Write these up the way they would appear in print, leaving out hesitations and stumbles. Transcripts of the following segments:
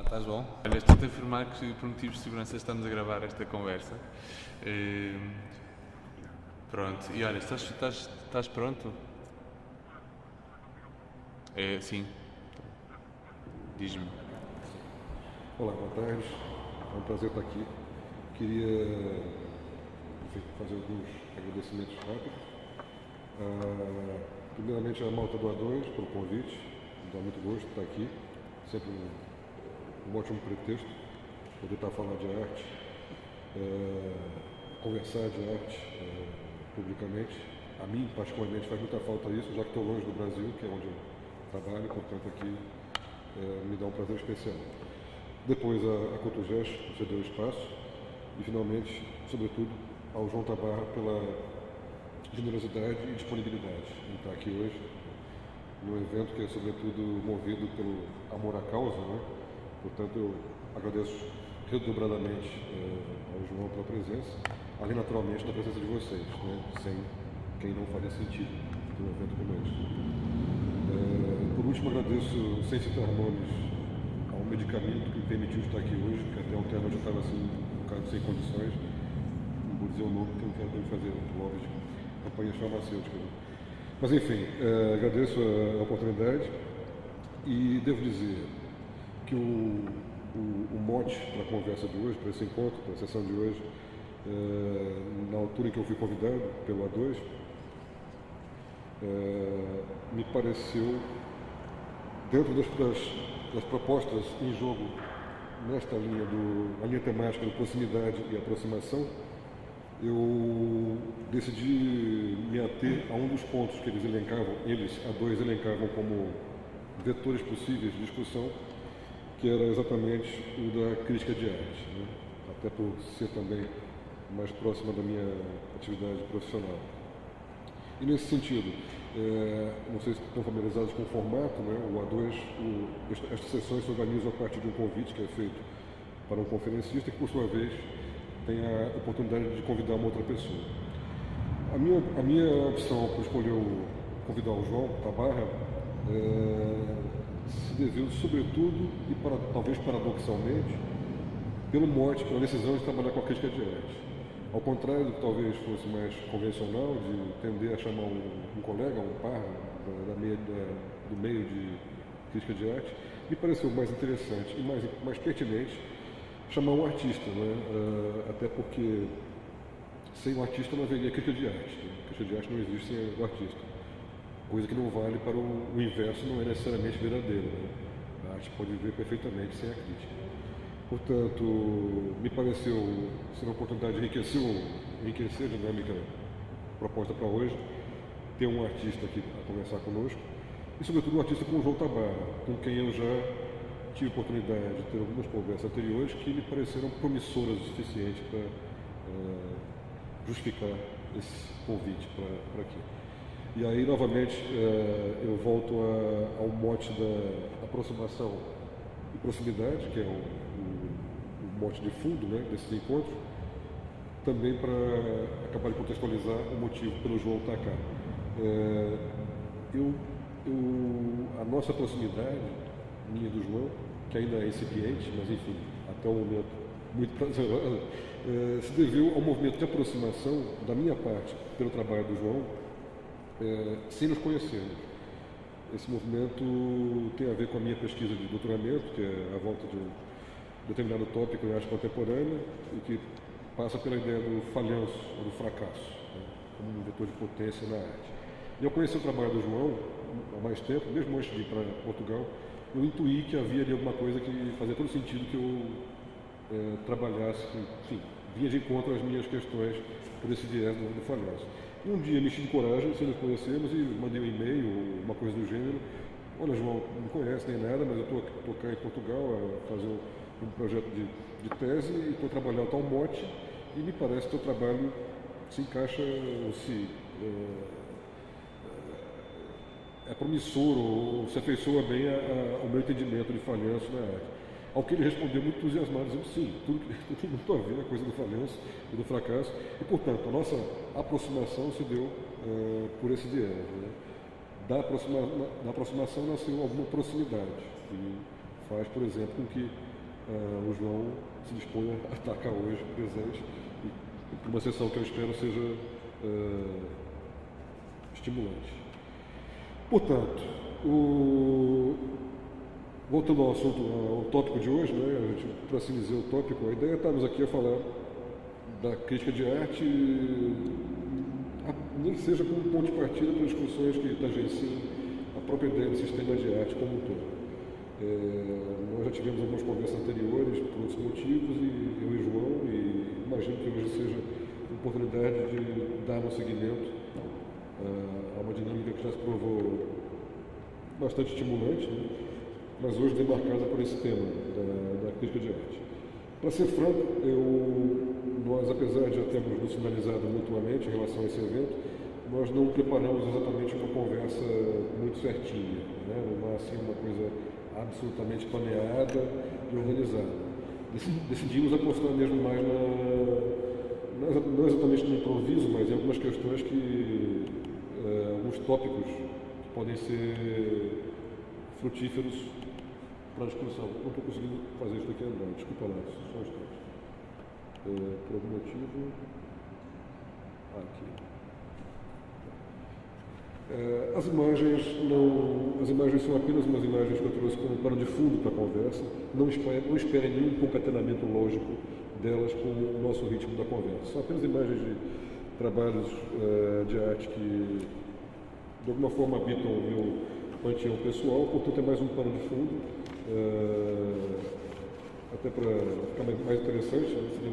Estás bom? Olha, estou-te a afirmar que por motivos de segurança estamos a gravar esta conversa. Pronto, e olha, estás pronto? Sim, diz-me. Olá, boa tarde. É um prazer estar aqui. Queria fazer alguns agradecimentos rápidos. Primeiramente, a Malta do A2 pelo convite. Me dá muito gosto estar aqui. Sempre um ótimo pretexto poder estar falando de arte, conversar de arte publicamente. A mim, particularmente, faz muita falta isso, já que estou longe do Brasil, que é onde eu trabalho, portanto, aqui me dá um prazer especial. Depois a Cotugés, por ceder o espaço, e finalmente, sobretudo, ao João Tabarra pela generosidade e disponibilidade em estar aqui hoje, num evento que é sobretudo movido pelo amor à causa, né? Portanto, eu agradeço redobradamente ao João pela presença, além naturalmente da presença de vocês, né? Sem quem não faria sentido num evento como esse. Por último, agradeço, sem citar nomes, ao medicamento que me permitiu estar aqui hoje, que até ontem à noite eu estava assim, um bocado sem condições. Não vou dizer o nome, porque eu não quero fazer lobby de campanhas farmacêuticas. Mas enfim, agradeço a oportunidade e devo dizer que o mote para a conversa de hoje, para esse encontro, para a sessão de hoje, na altura em que eu fui convidado pelo A2, me pareceu, dentro das propostas em jogo nesta linha, a linha temática de proximidade e aproximação, eu decidi me ater a um dos pontos que eles, A2, elencavam como vetores possíveis de discussão, que era exatamente o da crítica de arte, né? Até por ser também mais próxima da minha atividade profissional. E nesse sentido, não sei se estão familiarizados com o formato, né? O A2, estas sessões se organizam a partir de um convite que é feito para um conferencista que, por sua vez, tem a oportunidade de convidar uma outra pessoa. A minha opção por convidar o João Tabarra se deveu, sobretudo, e talvez paradoxalmente, pelo mote, pela decisão de trabalhar com a crítica de arte. Ao contrário do que talvez fosse mais convencional, de tender a chamar um colega, um par do meio de crítica de arte, me pareceu mais interessante e mais pertinente chamar um artista, né? Até porque sem o artista não haveria crítica de arte. Né? Crítica de arte não existe sem o artista. Coisa que não vale para o inverso, não é necessariamente verdadeiro. Né? A arte pode viver perfeitamente sem a crítica. Portanto, me pareceu ser uma oportunidade de enriquecer a dinâmica proposta para hoje, ter um artista aqui a conversar conosco, e sobretudo um artista como o João Tabarra, com quem eu já tive a oportunidade de ter algumas conversas anteriores que me pareceram promissoras o suficiente para justificar esse convite para aqui. E aí, novamente, eu volto ao mote da aproximação e proximidade, que é o mote de fundo, né, desses encontros, também para acabar de contextualizar o motivo pelo João estar cá. A nossa proximidade, minha e do João, que ainda é incipiente, mas enfim, até um momento muito prazeroso, se deveu ao movimento de aproximação da minha parte pelo trabalho do João, sem nos conhecermos. Esse movimento tem a ver com a minha pesquisa de doutoramento, que é a volta de um determinado tópico em arte contemporânea e que passa pela ideia do falhanço, ou do fracasso, né, como um vetor de potência na arte. E eu conheci o trabalho do João há mais tempo, mesmo antes de ir para Portugal, eu intuí que havia ali alguma coisa que fazia todo sentido que eu trabalhasse, enfim, vinha de encontro às minhas questões por esse viés do falhanço. E um dia me enchi de coragem, sem nos conhecermos, e mandei um e-mail, uma coisa do gênero: olha, João, não me conhece nem nada, mas eu estou cá em Portugal a fazer um projeto de tese e estou trabalhando tal mote, e me parece que o teu trabalho se encaixa, é promissor ou se afeiçoa bem ao meu entendimento de falhanço na arte. Ao que ele respondeu muito entusiasmado, dizendo sim, tudo tem muito a ver, a coisa do falhanço e do fracasso, e portanto a nossa aproximação se deu por esse viés. Né? Da aproximação nasceu alguma proximidade, e faz, por exemplo, com que o João se disponha a estar cá hoje presente, e uma sessão que eu espero seja estimulante. Portanto, voltando ao assunto, ao tópico de hoje, né, a gente, para assim dizer o tópico, a ideia é estarmos aqui a falar da crítica de arte, nem seja como ponto de partida para discussões que tangenciem a própria ideia do sistema de arte como um todo. Nós já tivemos algumas conversas anteriores por outros motivos, e eu e João, e imagino que hoje seja uma oportunidade de dar um seguimento a uma dinâmica que já se provou bastante estimulante, né? Mas hoje demarcada por esse tema da crítica de arte. Para ser franco, nós, apesar de já termos nos sinalizado mutuamente em relação a esse evento, nós não preparamos exatamente uma conversa muito certinha, né? Assim, uma coisa absolutamente planeada e organizada. Decidimos apostar mesmo mais não exatamente no improviso, mas em algumas questões alguns tópicos que podem ser frutíferos para a discussão. Não estou conseguindo fazer isso aqui andar, desculpa lá, só um instante. Por algum motivo. Aqui. As imagens são apenas umas imagens que eu trouxe como pano de fundo para a conversa. Não esperem nenhum concatenamento lógico delas com o nosso ritmo da conversa. São apenas imagens de trabalhos de arte que, de alguma forma, habitam o meu panteão pessoal, portanto é mais um pano de fundo, até para ficar mais interessante, né? Seria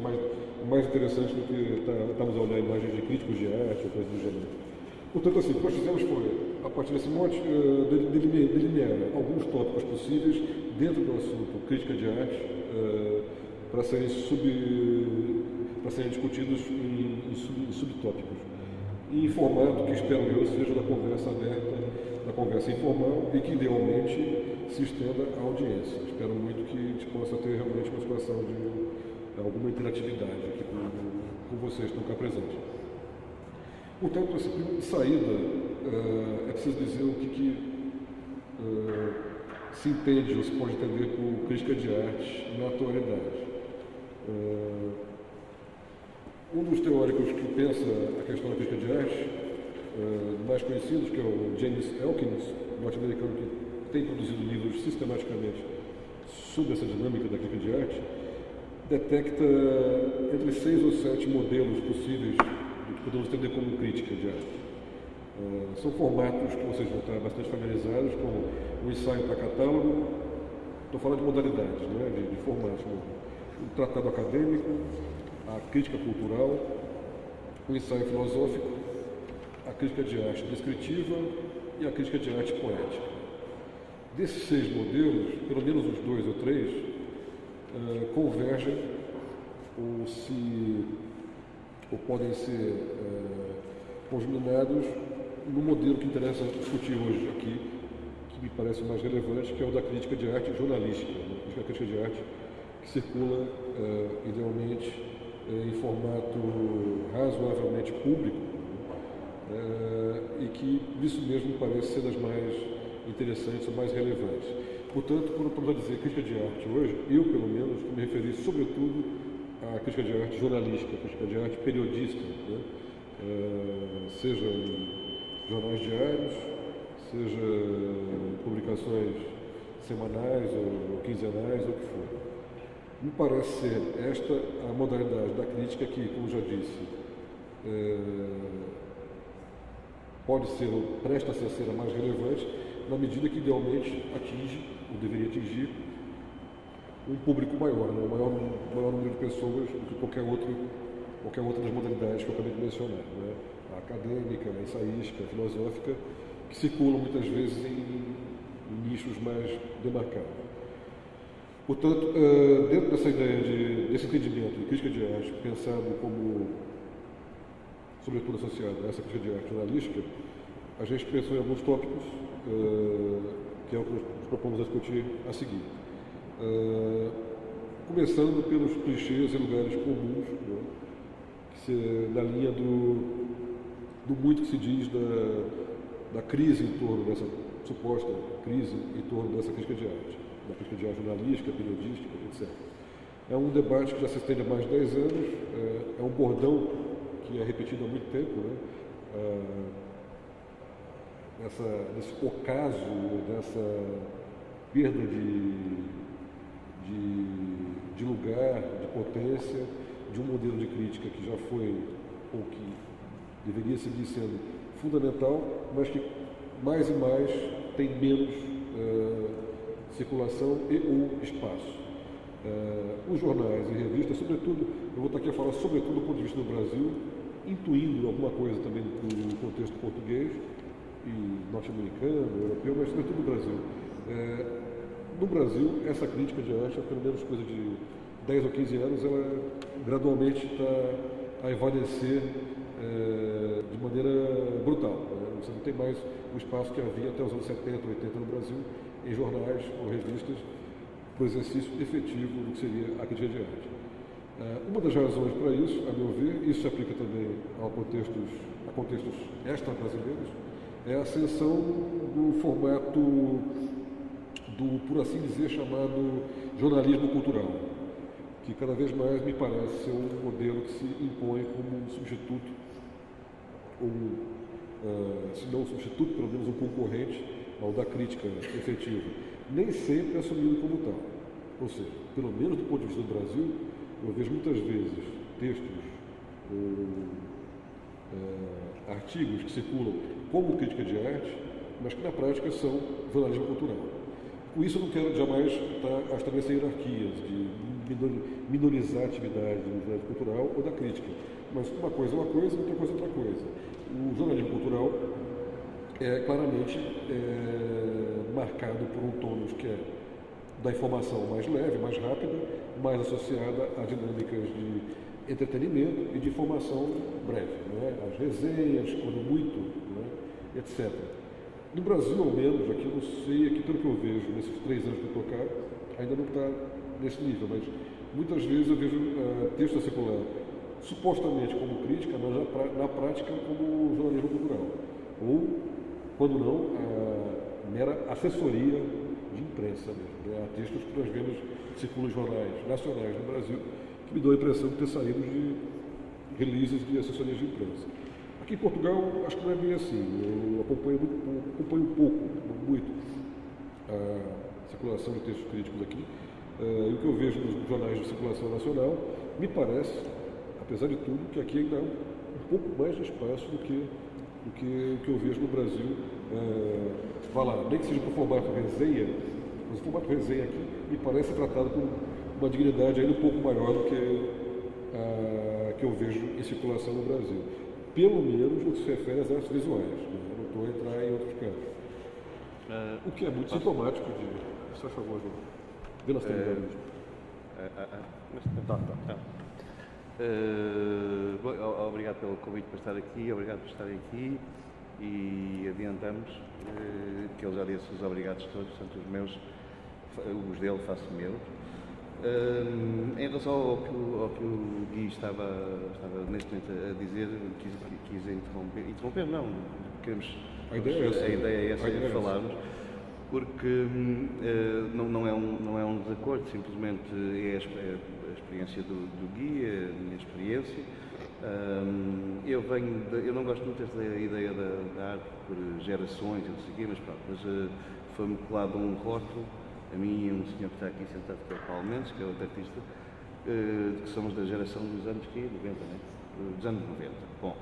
mais interessante do que estarmos a olhar imagens de críticos de arte ou coisas do gênero. Portanto, assim, o que nós fizemos foi, a partir desse mote, delinear alguns tópicos possíveis dentro do assunto crítica de arte, para serem discutidos em subtópicos. E em formato que espero eu seja da conversa aberta, da conversa informal, e que idealmente se estenda à audiência. Espero muito que a gente possa ter realmente uma situação de alguma interatividade aqui com vocês que estão cá presentes. Portanto, assim, de saída, é preciso dizer o que se entende ou se pode entender por crítica de arte na atualidade. Um dos teóricos que pensa a questão da crítica de arte, mais conhecidos, que é o James Elkins, norte-americano, que tem produzido livros sistematicamente sobre essa dinâmica da crítica de arte, detecta entre 6 ou 7 modelos possíveis do que podemos entender como crítica de arte. São formatos que vocês vão estar bastante familiarizados, como o ensaio para catálogo, estou falando de modalidades, né, de formatos, o tratado acadêmico, a crítica cultural, o ensaio filosófico, a crítica de arte descritiva e a crítica de arte poética. Desses 6 modelos, pelo menos uns 2 ou 3 convergem ou podem ser conjuminados no modelo que interessa discutir hoje aqui, que me parece mais relevante, que é o da crítica de arte jornalística, né? A crítica de arte que circula idealmente em formato razoavelmente público, e que isso mesmo parece ser das mais interessantes ou mais relevantes. Portanto, quando estamos a dizer crítica de arte hoje, eu, pelo menos, me referi sobretudo à crítica de arte jornalística, à crítica de arte periodista, né? Seja em jornais diários, seja em publicações semanais ou quinzenais, ou o que for. Me parece ser esta a modalidade da crítica que, como já disse, pode ser ou presta-se a ser a mais relevante, na medida que idealmente atinge, ou deveria atingir, um público maior, né? maior número de pessoas do que qualquer outra das modalidades que eu acabei de mencionar, né? A acadêmica, a ensaística, a filosófica, que circulam muitas vezes em nichos mais demarcados. Portanto, dentro dessa ideia desse entendimento de crítica de arte, pensado como, sobretudo associado a essa crítica de arte jornalística, a gente pensou em alguns tópicos, que é o que nós propomos a discutir a seguir. Começando pelos clichês e lugares comuns, né, na linha do muito que se diz da crise em torno dessa suposta crise em torno dessa crítica de arte. da crítica de arte jornalística, periodística, etc. É um debate que já se estende há mais de 10 anos, é um bordão que é repetido há muito tempo, né? Desse ocaso, dessa perda de lugar, de potência, de um modelo de crítica que já foi, ou que deveria seguir sendo fundamental, mas que mais e mais tem menos circulação e ou espaço. Os jornais e revistas, sobretudo, eu vou estar aqui a falar sobretudo do ponto de vista do Brasil, intuindo alguma coisa também do contexto português e norte-americano, europeu, mas sobretudo do Brasil. No Brasil, essa crítica de arte, há pelo menos coisa de 10 ou 15 anos, ela gradualmente está a evanescer de maneira brutal. Você não tem mais o espaço que havia até os anos 70, 80 no Brasil, em jornais ou revistas, para o exercício efetivo do que seria a crítica de arte. Uma das razões para isso, a meu ver, isso se aplica também a contextos extra-brasileiros, é a ascensão do formato do, por assim dizer, chamado jornalismo cultural, que cada vez mais me parece ser um modelo que se impõe como um substituto, se não um substituto, pelo menos um concorrente ao da crítica efetiva, nem sempre assumido como tal. Ou seja, pelo menos do ponto de vista do Brasil, eu vejo muitas vezes textos ou artigos que circulam como crítica de arte, mas que na prática são jornalismo cultural. Com isso eu não quero jamais estabelecer hierarquias, de minorizar a atividade do jornalismo cultural ou da crítica. Mas uma coisa é uma coisa, outra coisa é outra coisa. O jornalismo cultural é claramente marcado por um tônus que é da informação mais leve, mais rápida, mais associada a dinâmicas de entretenimento e de informação breve, né? As resenhas, quando muito, né? Etc. No Brasil, ao menos, aqui eu não sei, aqui pelo que eu vejo nesses 3 anos que eu estou cá, ainda não está nesse nível, mas muitas vezes eu vejo texto a circular supostamente como crítica, mas na prática como jornalismo cultural. Ou, quando não, a mera assessoria de imprensa mesmo. Né? Há textos que nós vemos que circulam em jornais nacionais no Brasil que me dão a impressão de ter saído de releases de assessorias de imprensa. Aqui em Portugal, acho que não é bem assim. Eu acompanho um pouco, muito, a circulação de textos críticos aqui. E o que eu vejo nos jornais de circulação nacional, me parece, apesar de tudo, que aqui ainda há um pouco mais de espaço do que eu vejo no Brasil. Vai lá, nem que seja para o formato resenha, mas o formato resenha aqui me parece tratado com uma dignidade ainda um pouco maior do que eu vejo em circulação no Brasil. Pelo menos no que se refere às artes visuais. Né? Eu não estou a entrar em outros campos. O que é muito sintomático de... Só favor, João. Vê nós terminamos mesmo. Obrigado pelo convite para estar aqui, obrigado por estarem aqui e adiantamos que ele já disse os obrigados todos, portanto os meus, os dele faço meus. Em relação ao que o Gui estava neste momento a dizer, quis interromper não, queremos, a ideia é essa, falarmos, porque não é um desacordo, simplesmente é a experiência do Gui, a minha experiência. Eu não gosto muito desta ideia da arte por gerações, não sei o quê, mas foi-me colado um rótulo, a mim e um senhor que está aqui sentado, que é o Paulo Mendes, que é outro artista, que somos da geração dos anos 90, né? Dos anos 90. Bom,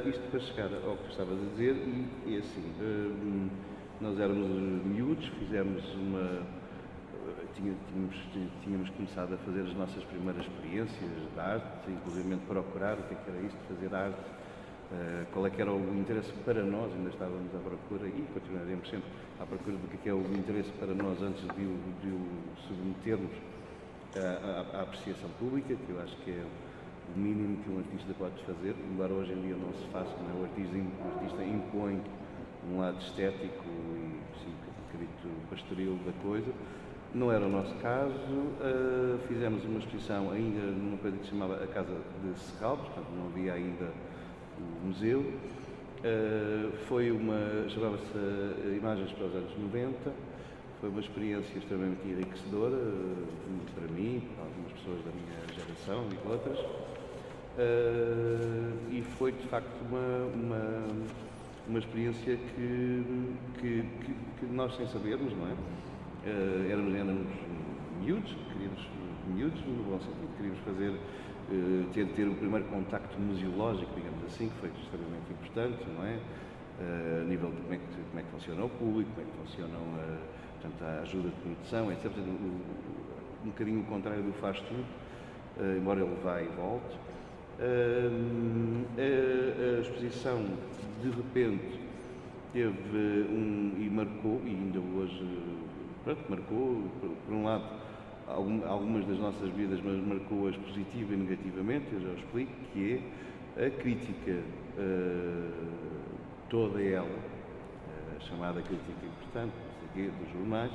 isto para chegar ao que eu estava a dizer, e assim, nós éramos miúdos, fizemos tínhamos começado a fazer as nossas primeiras experiências de arte, inclusive procurar o que era isto, fazer arte, qual é que era o interesse para nós, ainda estávamos à procura e continuaremos sempre à procura do que é o interesse para nós antes de o submetermos à apreciação pública, que eu acho que é o mínimo que um artista pode fazer, embora hoje em dia não se faça, não é? O artista impõe um lado estético e sim, um bocadinho pastoril da coisa. Não era o nosso caso, fizemos uma exposição ainda numa coisa que se chamava a Casa de Serralves, portanto não havia ainda o museu. Chamava-se Imagens para os anos 90, Foi uma experiência extremamente enriquecedora para mim, para algumas pessoas da minha geração e outras. E foi de facto uma experiência que nós, sem sabermos, não é? Éramos miúdos, no bom sentido, queríamos fazer, ter o primeiro contacto museológico, digamos assim, que foi extremamente importante, não é? A nível de como é que funciona o público, como é que funcionam portanto, a ajuda de produção, etc. Um bocadinho o contrário do faz tudo, embora ele vá e volte. A exposição, de repente, teve e marcou, e ainda hoje, pronto, marcou, por um lado, algumas das nossas vidas, mas marcou-as positiva e negativamente, eu já explico, que é a crítica, toda ela, a chamada crítica importante, não sei quê, dos jornais,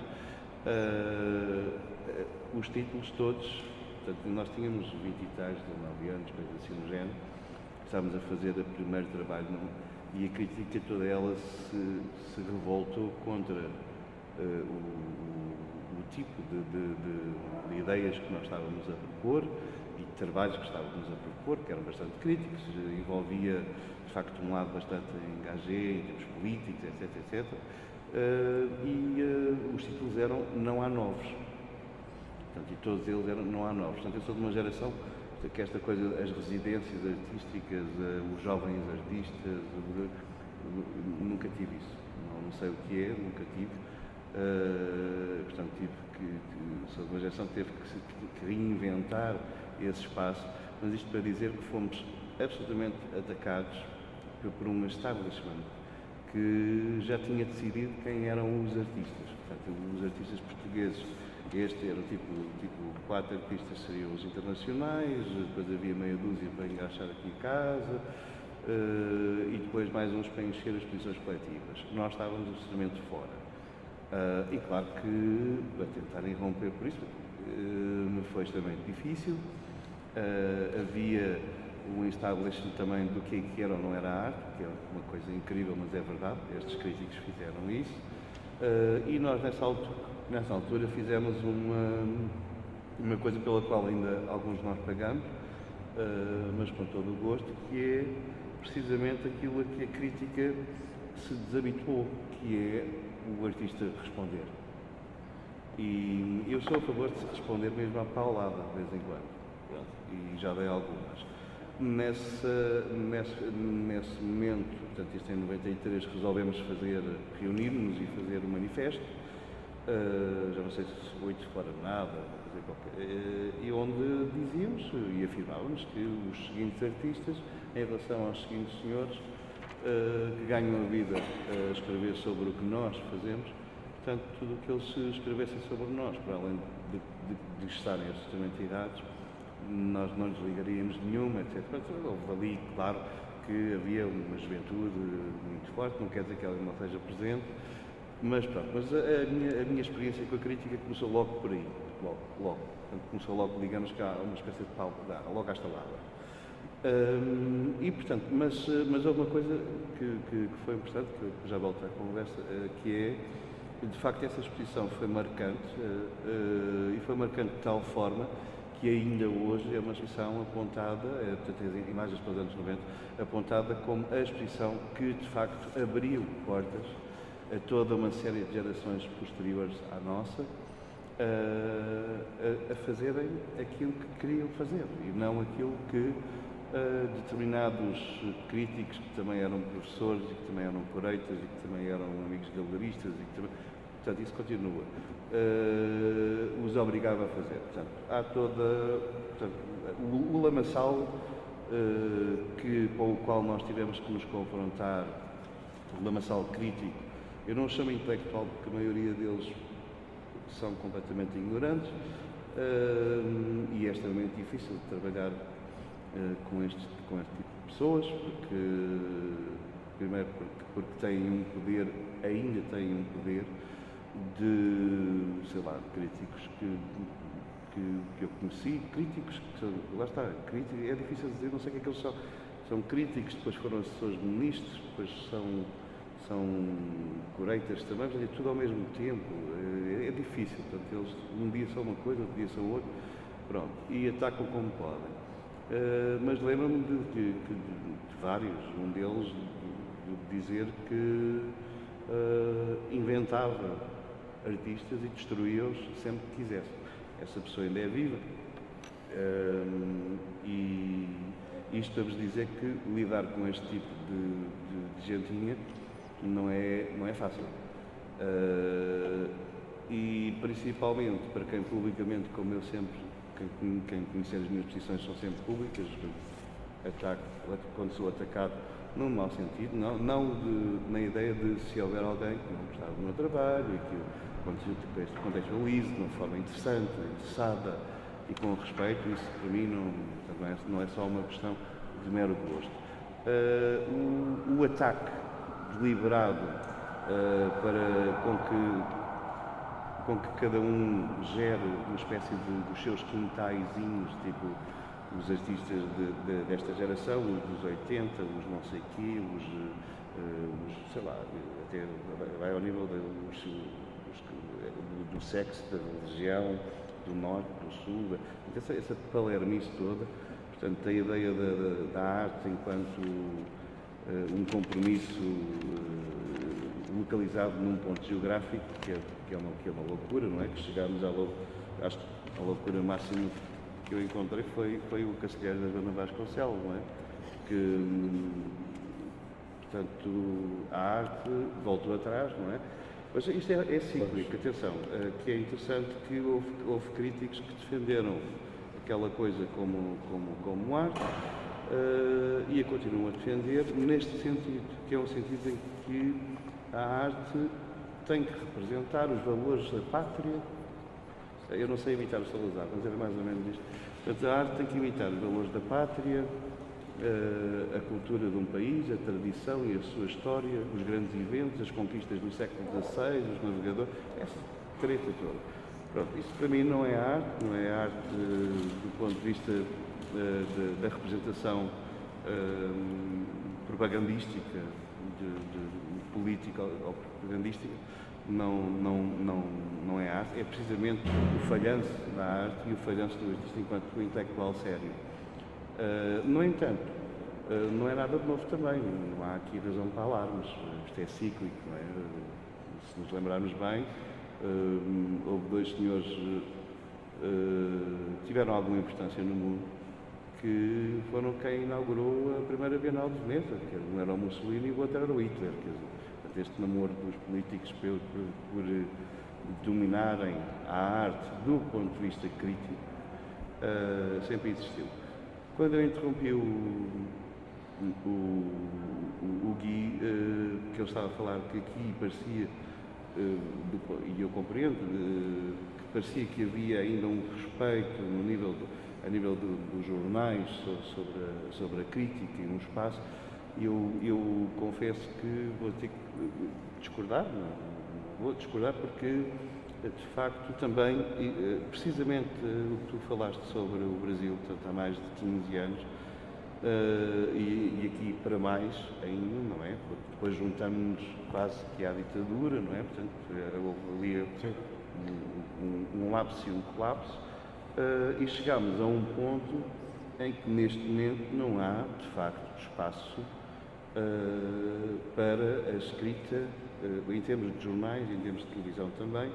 os títulos todos. Portanto, nós tínhamos 20 e tais, 19 anos, coisa assim no género, estávamos a fazer o primeiro trabalho e a crítica toda ela se revoltou contra o tipo de ideias que nós estávamos a propor e de trabalhos que estávamos a propor, que eram bastante críticos, envolvia, de facto, um lado bastante engagé em termos políticos, etc. Os títulos eram Não Há Novos. Portanto, e todos eles eram Não Há Novos. Portanto, eu sou de uma geração que esta coisa, as residências artísticas, os jovens artistas, nunca tive isso. Não sei o que é, nunca tive. Portanto, sou de uma geração que teve que reinventar esse espaço, mas isto para dizer que fomos absolutamente atacados por um establishment que já tinha decidido quem eram os artistas. Portanto, os artistas portugueses. Este era o tipo 4 artistas seriam os internacionais, depois havia meia dúzia para engaixar aqui em casa, e depois mais uns para encher as exposições coletivas. Nós estávamos absolutamente fora. E claro que, para tentar irromper por isso, me foi extremamente difícil. Havia um establishment também do que era ou não era arte, que é uma coisa incrível, mas é verdade, estes críticos fizeram isso. E nós, nessa altura, fizemos uma coisa pela qual ainda alguns de nós pagamos, mas com todo o gosto, que é precisamente aquilo a que a crítica se desabituou, que é o artista responder. E eu sou a favor de se responder mesmo à paulada, de vez em quando, e já dei algumas. Nesse momento, portanto, isto em 93, resolvemos reunir-nos e fazer um manifesto, já não sei se 8 fora nada, e onde dizíamos e afirmávamos que os seguintes artistas, em relação aos seguintes senhores, que ganham a vida a escrever sobre o que nós fazemos, portanto, tudo o que eles escrevessem sobre nós, para além de estarem absolutamente errados, nós não lhes ligaríamos nenhuma, etc. Houve ali, claro, que havia uma juventude muito forte, não quer dizer que ela não esteja presente, mas pronto, a minha experiência com a crítica começou logo por aí, logo. Portanto, começou logo, digamos, que há uma espécie de pau, logo à estalada. E, portanto, mas houve uma coisa que foi importante, que eu já volto à conversa, que é, de facto, essa exposição foi marcante, e foi marcante de tal forma que ainda hoje é uma exposição apontada, portanto, as imagens para os anos 90, apontada como a exposição que, de facto, abriu portas a toda uma série de gerações posteriores à nossa, a fazerem aquilo que queriam fazer, e não aquilo que determinados críticos, que também eram professores, e que também eram coreitas, e que também eram amigos galeristas, e que também, portanto, isso continua, os obrigava a fazer. Portanto, há o lamaçal com o qual nós tivemos que nos confrontar, o lamaçal crítico. Eu não o chamo intelectual porque a maioria deles são completamente ignorantes, e é extremamente difícil de trabalhar com este tipo de pessoas, primeiro porque têm um poder, ainda têm um poder de, sei lá, críticos que eu conheci, críticos que são, lá está, é difícil dizer, não sei o que é que eles são. São críticos, depois foram assessores de ministros, depois são coreitas também, é tudo ao mesmo tempo. é difícil, portanto, eles um dia são uma coisa, outro dia são outra, pronto, e atacam como podem. Mas lembro-me de vários, um deles de dizer que inventava artistas e destruía-os sempre que quisesse. Essa pessoa ainda é viva. E isto para vos dizer que lidar com este tipo de gentinha não é fácil. E principalmente para quem publicamente, como eu sempre, quem conhecer as minhas posições são sempre públicas, quando sou atacado num mau sentido, não na ideia de se houver alguém que não gostava do meu trabalho e que contextualize de uma forma interessante, interessada e com respeito, isso para mim não é só uma questão de mero gosto. O ataque deliberado para com que cada um gere uma espécie dos seus quintaizinhos, tipo os artistas desta geração, os dos 80, os não sei quê, os sei lá, até vai ao nível do sexo, da religião, do norte, do sul, essa palermice toda. Portanto, a ideia da arte enquanto um compromisso localizado num ponto geográfico, que é uma loucura, não é? Que chegámos acho que a loucura máxima que eu encontrei foi o Cacilheiro da Joana Vasconcelos, não é? Que, portanto, a arte voltou atrás, não é? Mas isto é cíclico, atenção, que é interessante que houve críticos que defenderam aquela coisa como arte e a continuam a defender neste sentido, que é um sentido em que a arte tem que representar os valores da pátria. Eu não sei imitar o Salazar, mas era mais ou menos isto. Portanto, a arte tem que imitar os valores da pátria, a cultura de um país, a tradição e a sua história, os grandes eventos, as conquistas do século XVI, os navegadores, essa treta toda. Pronto, isso para mim não é arte, não é arte do ponto de vista da representação propagandística, política ou propagandística, não é arte, é precisamente o falhanço da arte e o falhanço do artista enquanto intelectual sério. No entanto, não é nada de novo também, não há aqui razão para alarmes, isto é cíclico, não é? Se nos lembrarmos bem, houve dois senhores que tiveram alguma importância no mundo, que foram quem inaugurou a primeira Bienal de Veneza, que um era o Mussolini e o outro era o Hitler. Quer dizer, este namoro dos políticos por dominarem a arte do ponto de vista crítico sempre existiu. Quando eu interrompi o Gui, que ele estava a falar que aqui parecia, e eu compreendo, que parecia que havia ainda um respeito a nível dos jornais sobre a crítica e um espaço, eu confesso que vou ter que discordar, vou discordar porque, de facto, também, precisamente o que tu falaste sobre o Brasil, portanto, há mais de 15 anos, e aqui para mais ainda, não é? Porque depois juntamos quase que à ditadura, não é? Portanto, houve ali um lapso e um colapso, e chegámos a um ponto em que neste momento não há, de facto, espaço para a escrita, em termos de jornais, em termos de televisão também,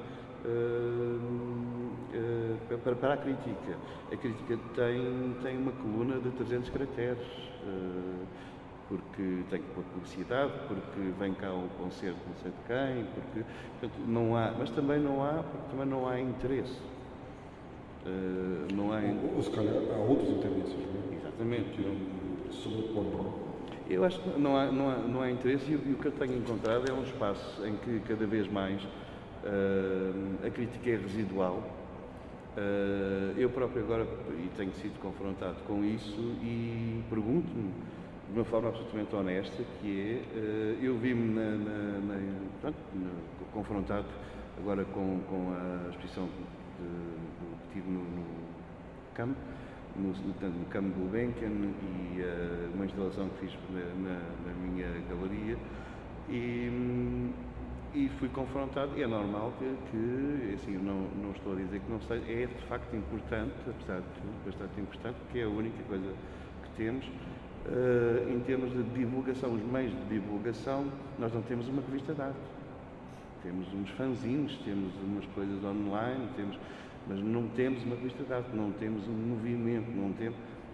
para a crítica. A crítica tem uma coluna de 300 caracteres, porque tem que pôr publicidade, porque vem cá o concerto não sei de quem, portanto, não há, mas também não há interesse. Ou se calhar há outros interesses, não é? Exatamente. Que sobrepõem. Eu acho que não há interesse, e o que eu tenho encontrado é um espaço em que cada vez mais a crítica é residual. Eu próprio agora tenho sido confrontado com isso e pergunto-me de uma forma absolutamente honesta, que é, eu vi-me confrontado agora com a exposição que tive no campo, no campo do Gulbenkian, e uma instalação que fiz na minha galeria, e E fui confrontado, e é normal que assim, eu não estou a dizer que não seja, é de facto importante, apesar de tudo, bastante importante, porque é a única coisa que temos. Em termos de divulgação, os meios de divulgação, nós não temos uma revista de arte. Temos uns fanzines, temos umas coisas online, mas não temos uma revista de arte, não temos um movimento,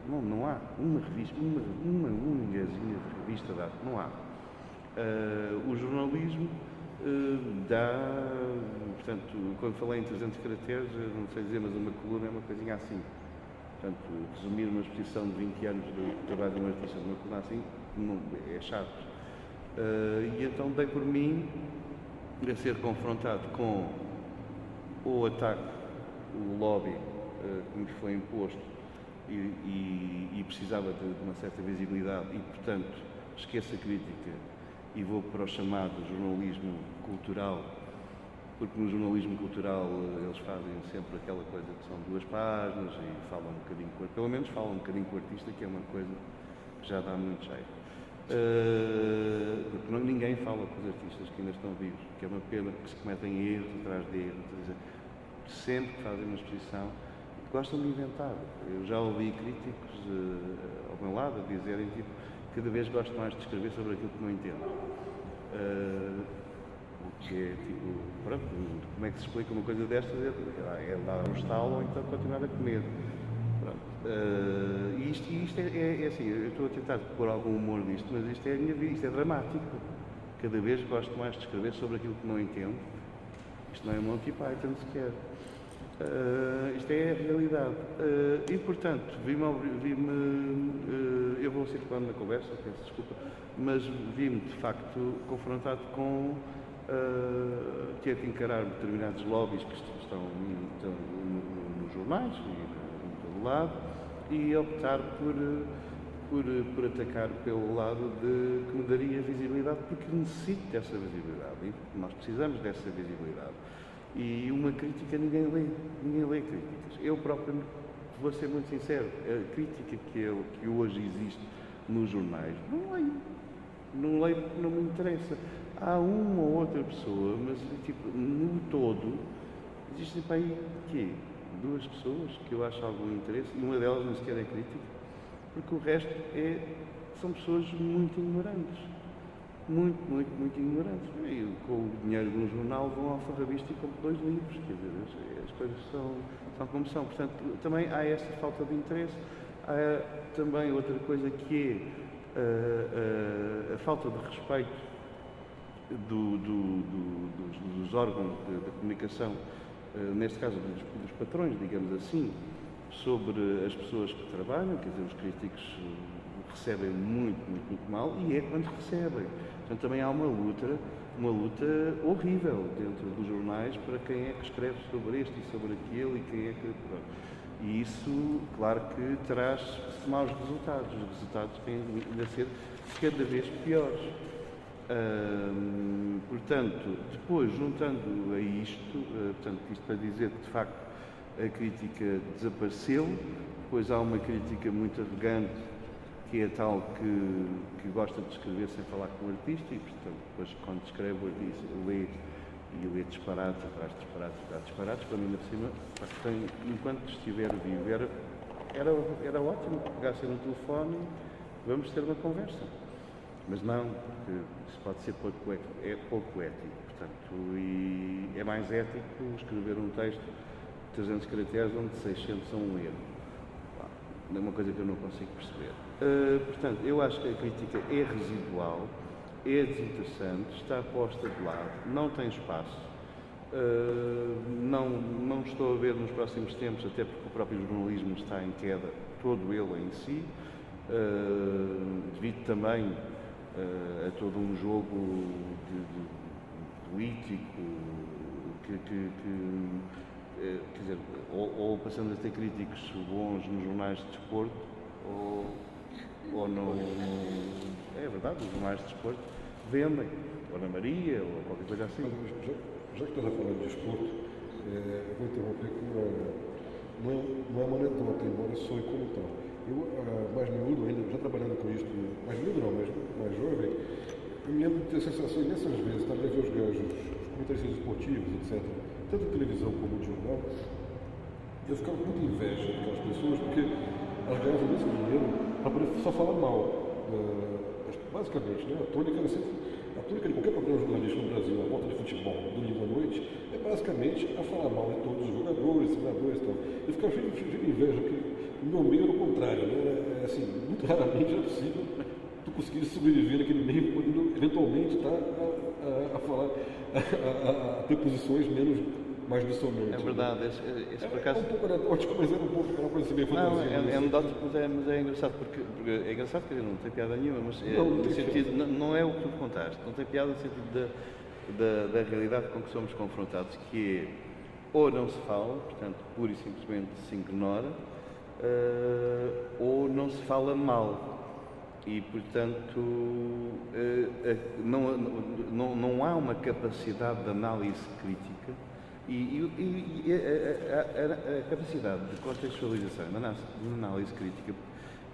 não há uma revista, uma únicazinha revista de arte, não há. O jornalismo dá, portanto, quando falei em 300 caracteres, não sei dizer, mas uma coluna é uma coisinha assim. Portanto, resumir uma exposição de 20 anos do trabalho de um artista numa coluna assim, não, é chato. E então dei por mim a ser confrontado com o ataque, o lobby que me foi imposto e precisava de uma certa visibilidade e, portanto, esqueço a crítica e vou para o chamado jornalismo cultural, porque no jornalismo cultural eles fazem sempre aquela coisa que são 2 páginas e falam um bocadinho, pelo menos falam um bocadinho com o artista, que é uma coisa que já dá muito jeito. Porque ninguém fala com os artistas que ainda estão vivos, que é uma pena que se cometem erros atrás de erros, sempre que fazem uma exposição, gostam de inventar. Eu já ouvi críticos ao meu lado a dizerem, tipo, cada vez gosto mais de escrever sobre aquilo que não entendo. O que é, tipo, pronto, como é que se explica uma coisa destas? É dar um estalo ou então continuar a comer. E isto é assim, eu estou a tentar pôr algum humor nisto, mas isto é a minha vida, isto é dramático. Cada vez gosto mais de escrever sobre aquilo que não entendo. Isto não é Monty Python sequer. Isto é a realidade. E, portanto, eu vou circulando na conversa, peço desculpa, mas vi-me, de facto, confrontado com ter que encarar determinados lobbies que estão nos jornais e em todo lado e optar por atacar pelo lado que me daria visibilidade, porque necessito dessa visibilidade e nós precisamos dessa visibilidade. E uma crítica ninguém lê críticas. Eu próprio, vou ser muito sincero, a crítica que hoje existe nos jornais, não leio porque não me interessa. Há uma ou outra pessoa, mas tipo, no todo, existem para aí, quê? 2 pessoas que eu acho algum interesse, e uma delas nem sequer é crítica, porque o resto são pessoas muito ignorantes. Muito ignorantes. E com o dinheiro de um jornal vão ao Farrabista e compram 2 livros. Quer dizer, as coisas são como são. Portanto, também há essa falta de interesse. Há também outra coisa que é a falta de respeito dos órgãos da comunicação, neste caso dos patrões, digamos assim, sobre as pessoas que trabalham. Quer dizer, os críticos recebem muito mal, e é quando recebem. Portanto, também há uma luta horrível dentro dos jornais para quem é que escreve sobre este e sobre aquele e quem é que... E isso, claro que traz maus resultados. Os resultados têm a ser cada vez piores. Portanto, depois, juntando a isto, isto para dizer que, de facto, a crítica desapareceu, depois há uma crítica muito arrogante, que é tal que gosta de escrever sem falar com o artista e, portanto, depois quando escreve o artista lê disparates atrás de disparates, para mim, na cima, enquanto estiver vivo, era ótimo que pegassem no telefone e vamos ter uma conversa. Mas não, porque isso pode ser pouco ético, portanto, e é mais ético escrever um texto de 300 caracteres onde 600 são um erro. É uma coisa que eu não consigo perceber. Portanto, eu acho que a crítica é residual, é desinteressante, está posta de lado, não tem espaço. Não estou a ver nos próximos tempos, até porque o próprio jornalismo está em queda, todo ele em si, devido também a todo um jogo político quer dizer, ou passamos a ter críticos bons nos jornais de desporto, ou não. É verdade, os jornais de desporto vendem, ou na Maria, ou qualquer coisa assim. Já que estás a falar de desporto, eu vou interromper que não é maneira de bater embora, sou como tal. Eu, mais miúdo ainda, já trabalhando com isto, mais miúdo não, mas mais jovem, Eu me lembro de ter a sensação imensas vezes, estava a ver os gajos, os comentaristas esportivos, etc., tanto em televisão como no jornal, eu ficava com muita inveja daquelas pessoas, porque elas ganhavam imenso dinheiro para poder só falar mal. Basicamente, né? A tônica de qualquer programa jornalístico no Brasil, a volta de futebol, domingo à noite, é basicamente a falar mal de todos os jogadores, treinadores e tal. Eu ficava cheio de inveja, porque no meu meio era o contrário, né? Assim, muito raramente é possível tu conseguir sobreviver naquele meio quando eventualmente está a falar, a ter posições mais dissonantes. É verdade, esse por acaso... É um pouco anedótico, mas era uma coisa assim bem fantasia. Não, é anedótico, mas é engraçado, porque é engraçado que não tem piada nenhuma, mas no sentido, não é o que tu contaste, não tem piada no sentido da realidade com que somos confrontados, que é, ou não se fala, portanto, pura e simplesmente se ignora, ou não se fala mal. E, portanto, não há uma capacidade de análise crítica e a capacidade de contextualização, de análise crítica,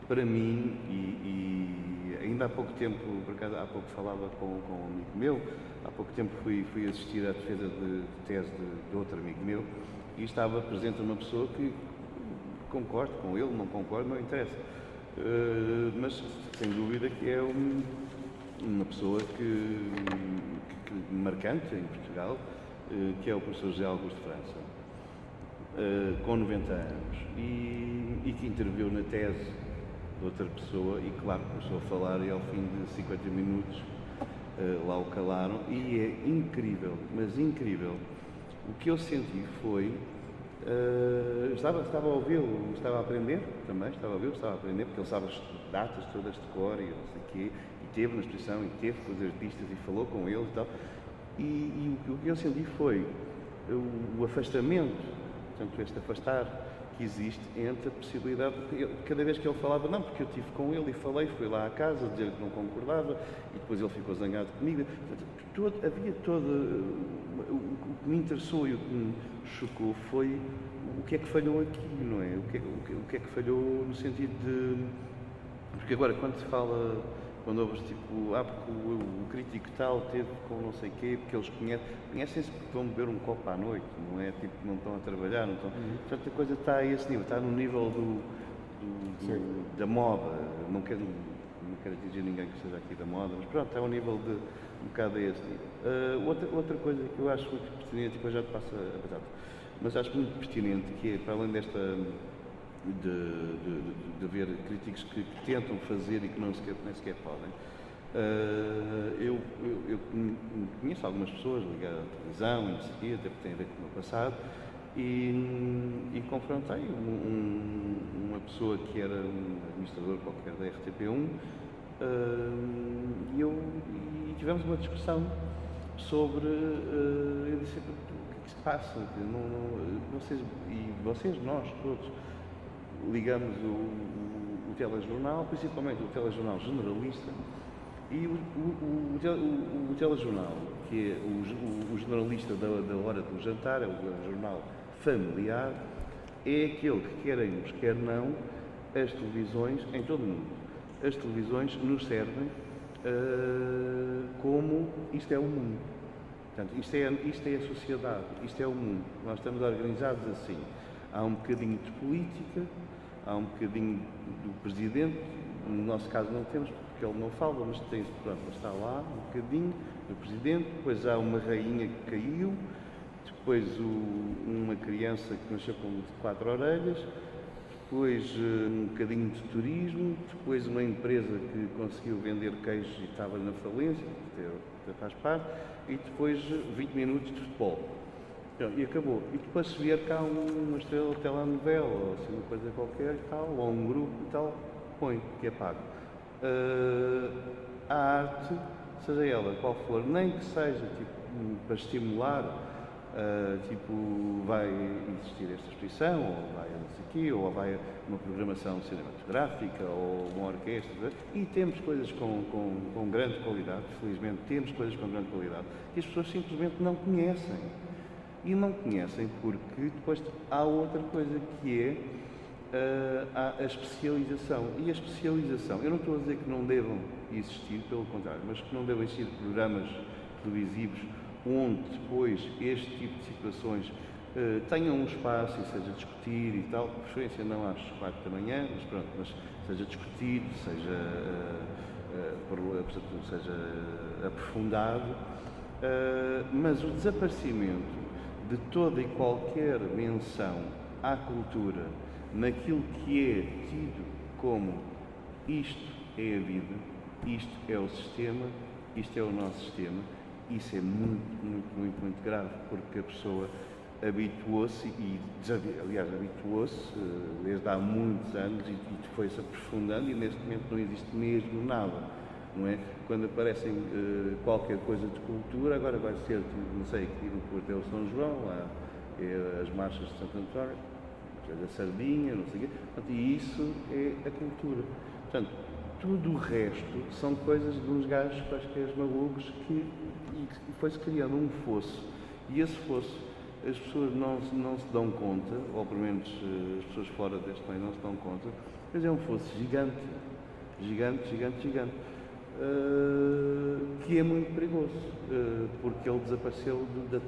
para mim, e ainda há pouco tempo, por acaso há pouco falava com um amigo meu, há pouco tempo fui assistir à defesa de tese de outro amigo meu e estava presente uma pessoa que concordo com ele, não concordo, não interessa. Mas sem dúvida que é uma pessoa que marcante em Portugal, que é o professor José Augusto França, com 90 anos, e que interviu na tese de outra pessoa e, claro, começou a falar e ao fim de 50 minutos lá o calaram, e é incrível, mas incrível. O que eu senti foi... estava a ouvi-lo, estava a aprender também, estava a ouvi-lo, estava a aprender, porque ele sabe as datas todas de cor e não sei o quê, e teve na exposição, e teve com os artistas, e falou com eles e tal. E o que eu senti foi o afastamento, portanto, este afastar que existe entre a possibilidade, cada vez que ele falava, não, porque eu estive com ele e falei, fui lá à casa dizer que não concordava, e depois ele ficou zangado comigo. Portanto, havia todo... O que me interessou e o que me chocou foi o que é que falhou aqui, não é? O que é que falhou no sentido de... Porque agora, quando se fala, quando ouves tipo, porque o crítico tal teve com não sei quê, porque eles conhecem-se porque vão beber um copo à noite, não é? Tipo, não estão a trabalhar, não estão... Portanto, a coisa está a esse nível, está no nível da moda. Não quero atingir ninguém que esteja aqui da moda, mas pronto, está ao nível de um bocado a esse nível. Outra coisa que eu acho muito pertinente, depois já te passo a batata, mas acho muito pertinente, que é, para além desta de haver críticos que tentam fazer e que nem sequer podem, eu conheço algumas pessoas ligadas à televisão e não sei o quê, até porque tem a ver com o meu passado, e confrontei uma pessoa que era um administrador qualquer da RTP1, e tivemos uma discussão sobre, eu disse, o que se passa? Vocês, nós todos, ligamos o telejornal, principalmente o telejornal generalista, e o telejornal, que é o generalista da hora do jantar, é o jornal familiar, é aquele que, queremos, quer não, as televisões, em todo o mundo, as televisões nos servem como isto é o mundo. Portanto, isto é a sociedade, isto é o mundo. Nós estamos organizados assim. Há um bocadinho de política, há um bocadinho do presidente, no nosso caso não temos, porque ele não fala, mas está lá um bocadinho do presidente, depois há uma rainha que caiu, depois uma criança que nasceu com 4 orelhas, depois um bocadinho de turismo, depois uma empresa que conseguiu vender queijo e estava na falência, que faz parte, e depois 20 minutos de futebol. E acabou. E depois, se vier cá uma estrela de telenovela, ou assim, uma coisa qualquer e tal, ou um grupo e tal, põe, que é pago. A arte, seja ela qual for, nem que seja tipo, para estimular, tipo, vai existir esta exposição, ou vai não sei o quê, ou vai uma programação cinematográfica, ou uma orquestra, e temos coisas com grande qualidade, felizmente temos coisas com grande qualidade, que as pessoas simplesmente não conhecem. E não conhecem porque depois há outra coisa que é há a especialização. E a especialização, eu não estou a dizer que não devam existir, pelo contrário, mas que não devem existir programas televisivos onde depois este tipo de situações tenham um espaço e seja discutido e tal, de preferência não às 4 da manhã, mas pronto, mas seja discutido, seja aprofundado, mas o desaparecimento de toda e qualquer menção à cultura naquilo que é tido como isto é a vida, isto é o sistema, isto é o nosso sistema, isso é muito, muito, muito, muito grave, porque a pessoa habituou-se habituou-se desde há muitos anos e foi-se aprofundando e neste momento não existe mesmo nada, não é? Quando aparecem qualquer coisa de cultura, agora vai ser, não sei, aqui no Porto é o São João, lá é as marchas de Santo António, a sardinha, não sei o quê, portanto, e isso é a cultura. Portanto, tudo o resto são coisas de uns gajos quaisquer malucos que foi-se criando um fosso, e esse fosso as pessoas não se dão conta, ou pelo menos as pessoas fora deste meio não se dão conta, mas é um fosso gigante, que é muito perigoso, porque ele desapareceu da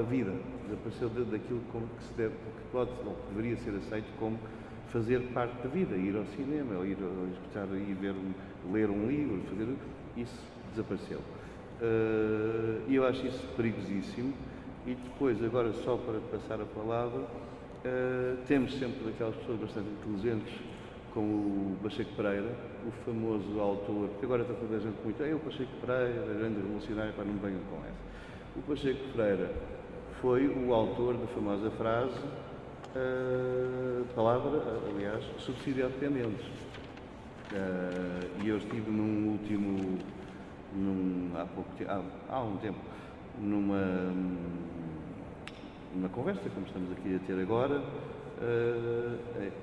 vida, desapareceu daquilo que se deve, que pode, ou que deveria ser aceito como fazer parte da vida, ir ao cinema, ou ir escutar e ler um livro, isso desapareceu. E eu acho isso perigosíssimo. E depois, agora só para passar a palavra, temos sempre aquelas pessoas bastante inteligentes, como o Pacheco Pereira, o famoso autor, porque agora está toda a gente muito, o Pacheco Pereira, grande revolucionário, para não me venham com essa. O Pacheco Pereira foi o autor da famosa frase, palavra, aliás, subsidiodependentes. E eu estive há um tempo, numa conversa, como estamos aqui a ter agora,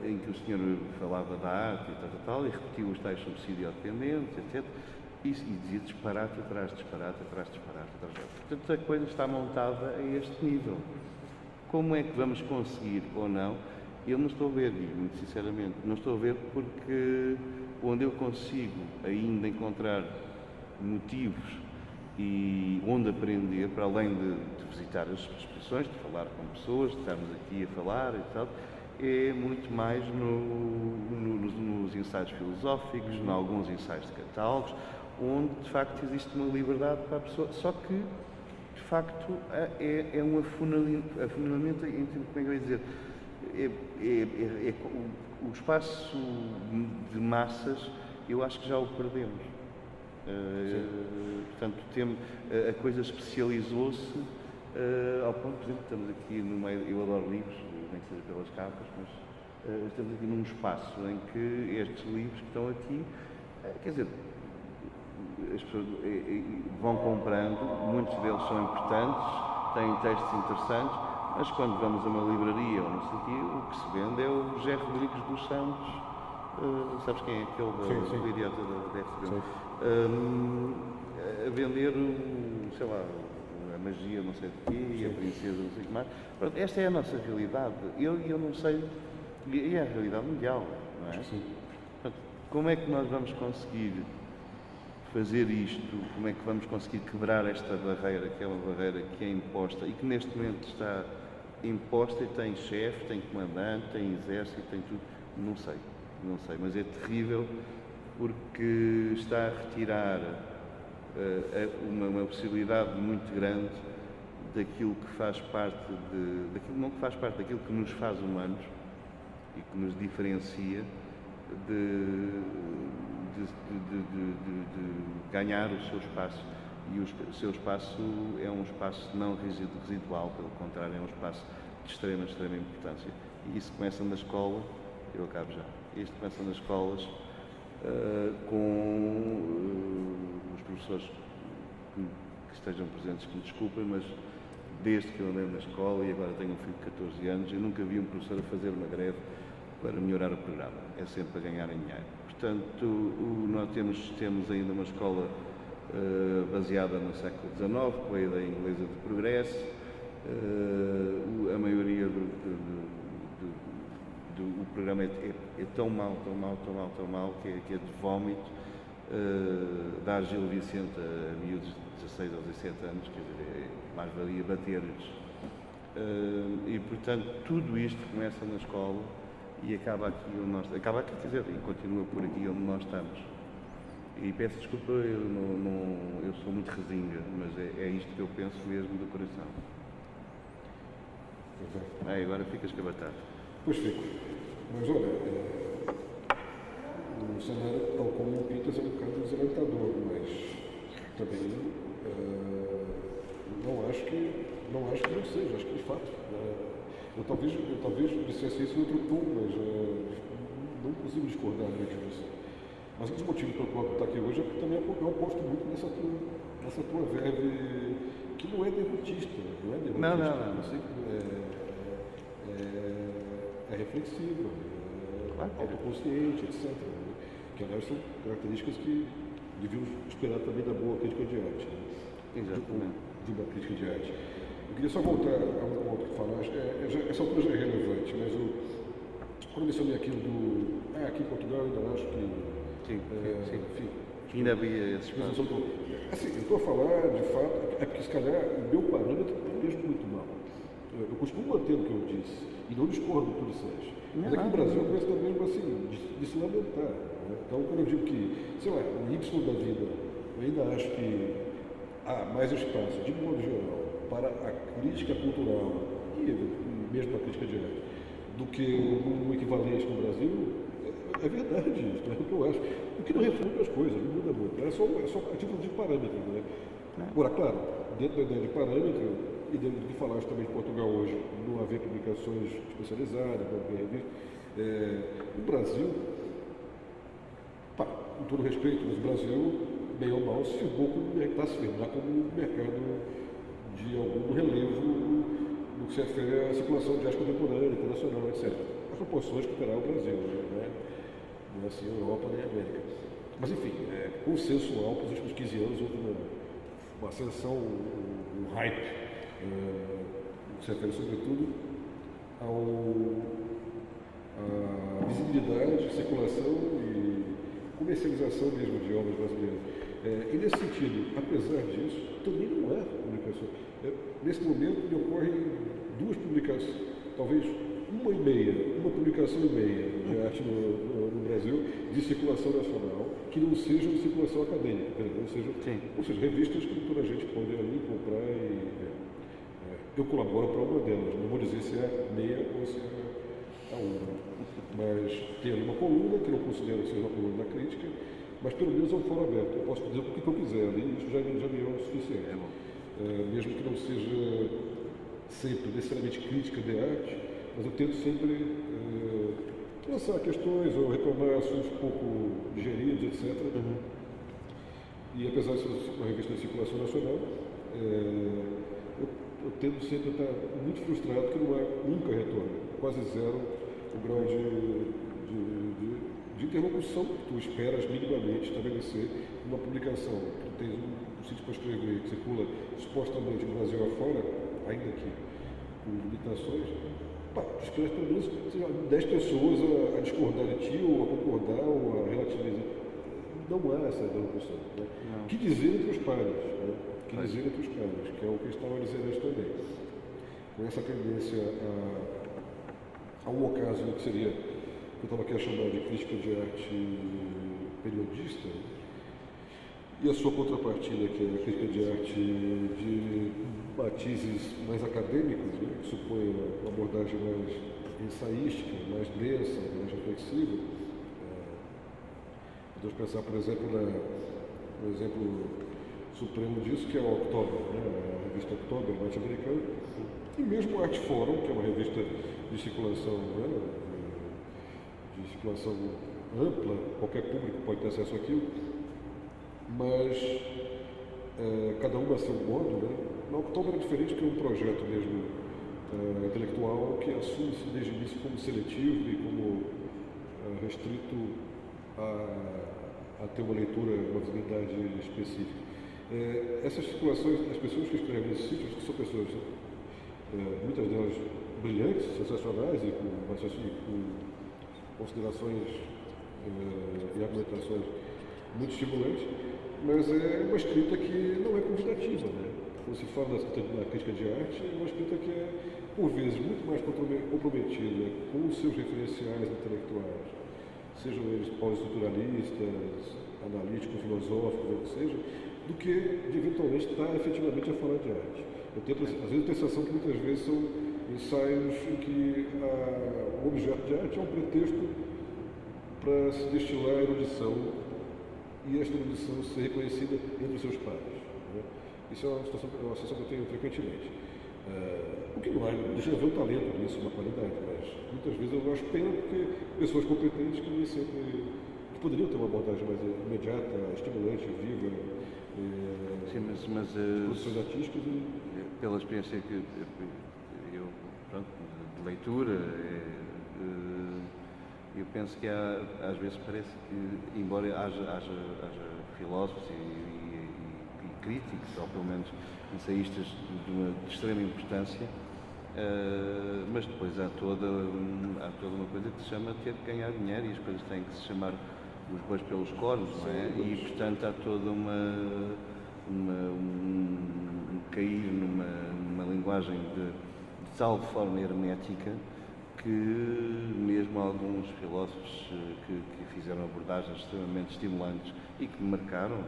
em que o senhor falava da arte e tal, e repetiu os tais subsidiodependentes, etc. E dizia disparate atrás disparate. Portanto, a coisa está montada a este nível. Como é que vamos conseguir ou não? Eu não estou a ver, digo muito sinceramente, não estou a ver, porque onde eu consigo ainda encontrar motivos e onde aprender, para além de visitar as exposições, de falar com pessoas, de estarmos aqui a falar e tal, é muito mais nos ensaios filosóficos, em alguns ensaios de catálogos, onde de facto existe uma liberdade para a pessoa, só que de facto é um afunilhamento, como é que eu ia dizer, o espaço de massas, eu acho que já o perdemos. Portanto, a coisa especializou-se ao ponto, por exemplo, estamos aqui no meio, eu adoro livros, nem que seja pelas capas, mas estamos aqui num espaço em que estes livros que estão aqui, quer dizer, as pessoas vão comprando, muitos deles são importantes, têm textos interessantes, mas quando vamos a uma livraria ou não sei o quê, o que se vende é o José Rodrigues dos Santos, sabes quem é aquele do idiota da FB? A vender, sei lá, a magia não sei de quê, a princesa não sei o que mais. Pronto, esta é a nossa realidade. Eu não sei, e é a realidade mundial, não é? Sim. Portanto, como é que nós vamos conseguir fazer isto? Como é que vamos conseguir quebrar esta barreira, que é uma barreira que é imposta e que neste momento está imposta e tem chefe, tem comandante, tem exército, tem tudo? Não sei, mas é terrível porque está a retirar uma possibilidade muito grande daquilo que faz parte daquilo que nos faz humanos e que nos diferencia de ganhar o seu espaço. E o seu espaço é um espaço não residual, pelo contrário, é um espaço de extrema importância. E isso começa na escola, eu acabo já, isto começa nas escolas com os professores que estejam presentes, que me desculpem, mas desde que eu andei na escola e agora tenho um filho de 14 anos, eu nunca vi um professor a fazer uma greve para melhorar o programa, é sempre para ganhar dinheiro. Portanto, nós temos ainda uma escola baseada no século XIX, com a ideia inglesa de progresso, a maioria o programa é tão mau que é de vómito. Dar Gil Vicente a miúdos de 16 ou 17 anos, quer dizer, mais valia bater-lhes. E portanto tudo isto começa na escola e acaba aqui onde nós estamos, quer dizer, e continua por aqui onde nós estamos. E peço desculpa, eu sou muito resinga, mas é isto que eu penso mesmo do coração. Agora ficas com a batata. Pois fico. Mas olha, o cenário, tal como o Pintas, é um bocado desalentador, mas também não acho que não seja, acho que de fato. Eu talvez dissesse isso em outro tom, mas não consigo discordar muito disso. Mas um dos motivos pelo qual estou aqui hoje é porque também eu aposto muito nessa tua verve, que não é derrotista, não é derrotista. Não. É reflexiva, autoconsciente, etc. Que, aliás, são características que devíamos esperar também da boa crítica de arte. Né? Exatamente. De uma crítica de arte. Eu queria só voltar a um ponto que falaste. Essa altura já é relevante, mas quando eu mencionei aquilo do... aqui em Portugal eu ainda acho que... Sim. Enfim, ainda havia esse espaço. Assim, eu estou a falar, de fato, é porque se calhar o meu parâmetro é mesmo muito mal. Eu costumo manter o que eu disse e não discordo do que tu disseste. Mas aqui no Brasil eu começo também assim, de se lamentar. Né? Então, quando eu digo que, sei lá, o Y da vida, eu ainda acho que há mais espaço, de modo geral, para a crítica cultural e mesmo para a crítica de arte, do que um equivalente no Brasil, é verdade isso, é o que eu acho. O que não refuta as coisas, não muda muito. É só a título de parâmetro. Né? Agora, claro, dentro da ideia de parâmetro, e dentro do que falaste também de Portugal hoje, não haver publicações especializadas, não haver revista, no Brasil, com todo respeito, mas o Brasil, bem ou mal, se firmou está se firmando como um mercado de algum relevo no que se refere à circulação de arte contemporânea, internacional, etc. As proporções que terá o Brasil, né? Não é assim a Europa nem a América. Mas, enfim, consensual, para os últimos 15 anos, houve uma ascensão, um hype, que se refere sobretudo à visibilidade, circulação e comercialização mesmo de obras brasileiras. E nesse sentido, apesar disso, também não há publicação. Nesse momento me ocorrem duas publicações, talvez uma publicação e meia de arte no Brasil de circulação nacional, que não sejam de circulação acadêmica, ou seja, revistas que toda a gente pode ali comprar e eu colaboro para uma delas, não vou dizer se é meia ou se é a uma, mas tem ali uma coluna que eu não considero ser uma coluna da crítica, mas pelo menos é um fórum aberto, eu posso dizer o que eu quiser ali, isso já me é o suficiente, mesmo que não seja sempre necessariamente crítica de arte, mas eu tento sempre lançar questões ou reclamar assuntos pouco digeridos, etc. E apesar de ser uma revista de circulação nacional, eu tento sempre estar muito frustrado que não há nunca retorno, quase zero o grau de interlocução que tu esperas minimamente estabelecer numa publicação. Tu tens um sítio para escrever que circula supostamente no Brasil afora, ainda que com limitações, tu esperas pelo menos 10 pessoas a discordar de ti, ou a concordar, ou a relativizar. Não há essa interlocução. Né? Que dizer entre os pares? Né? Que é o que estava dizendo antes também. Com essa tendência a um ocaso que seria, que eu estava aqui a chamar de crítica de arte periodista, e a sua contrapartida, que é a crítica de arte de matizes mais acadêmicos, né, que supõe uma abordagem mais ensaística, mais densa, mais reflexiva. Podemos pensar, por exemplo, no exemplo supremo disso, que é o October, né, a revista October, norte-americana, e mesmo o Art Forum, que é uma revista de circulação, né, de circulação ampla, qualquer público pode ter acesso àquilo, mas cada um a seu modo. Né. Na October é diferente, que é um projeto mesmo intelectual que assume-se desde o início como seletivo e como restrito a ter uma leitura, uma visibilidade específica. Essas circulações, as pessoas que escrevem nesses sítios, que são pessoas, muitas delas brilhantes, sensacionais e com considerações e argumentações muito estimulantes, mas é uma escrita que não é convidativa, né? Quando se fala da crítica de arte, é uma escrita que é, por vezes, muito mais comprometida com os seus referenciais intelectuais, sejam eles pós-estruturalistas, analíticos, filosóficos, ou o que seja, do que de eventualmente estar efetivamente a falar de arte. Às vezes eu tenho a sensação que muitas vezes são ensaios em que o objeto de arte é um pretexto para se destilar a erudição e esta erudição ser reconhecida entre os seus pares. Né? Isso é uma sensação que eu tenho frequentemente. O que não é, deixa eu ver o talento nisso, uma qualidade, mas muitas vezes eu acho pena porque pessoas competentes que nem sempre que poderiam ter uma abordagem mais imediata, estimulante, viva, sim, mas produções artísticas e... pela experiência que eu, pronto, de leitura, eu penso que às vezes parece que, embora haja filósofos e críticos, ou pelo menos ensaístas de extrema importância, mas depois há toda uma coisa que se chama ter que ganhar dinheiro e as coisas têm que se chamar os bois pelos cornos, não é? E portanto há toda um cair numa linguagem de tal forma hermética que mesmo alguns filósofos que fizeram abordagens extremamente estimulantes e que me marcaram,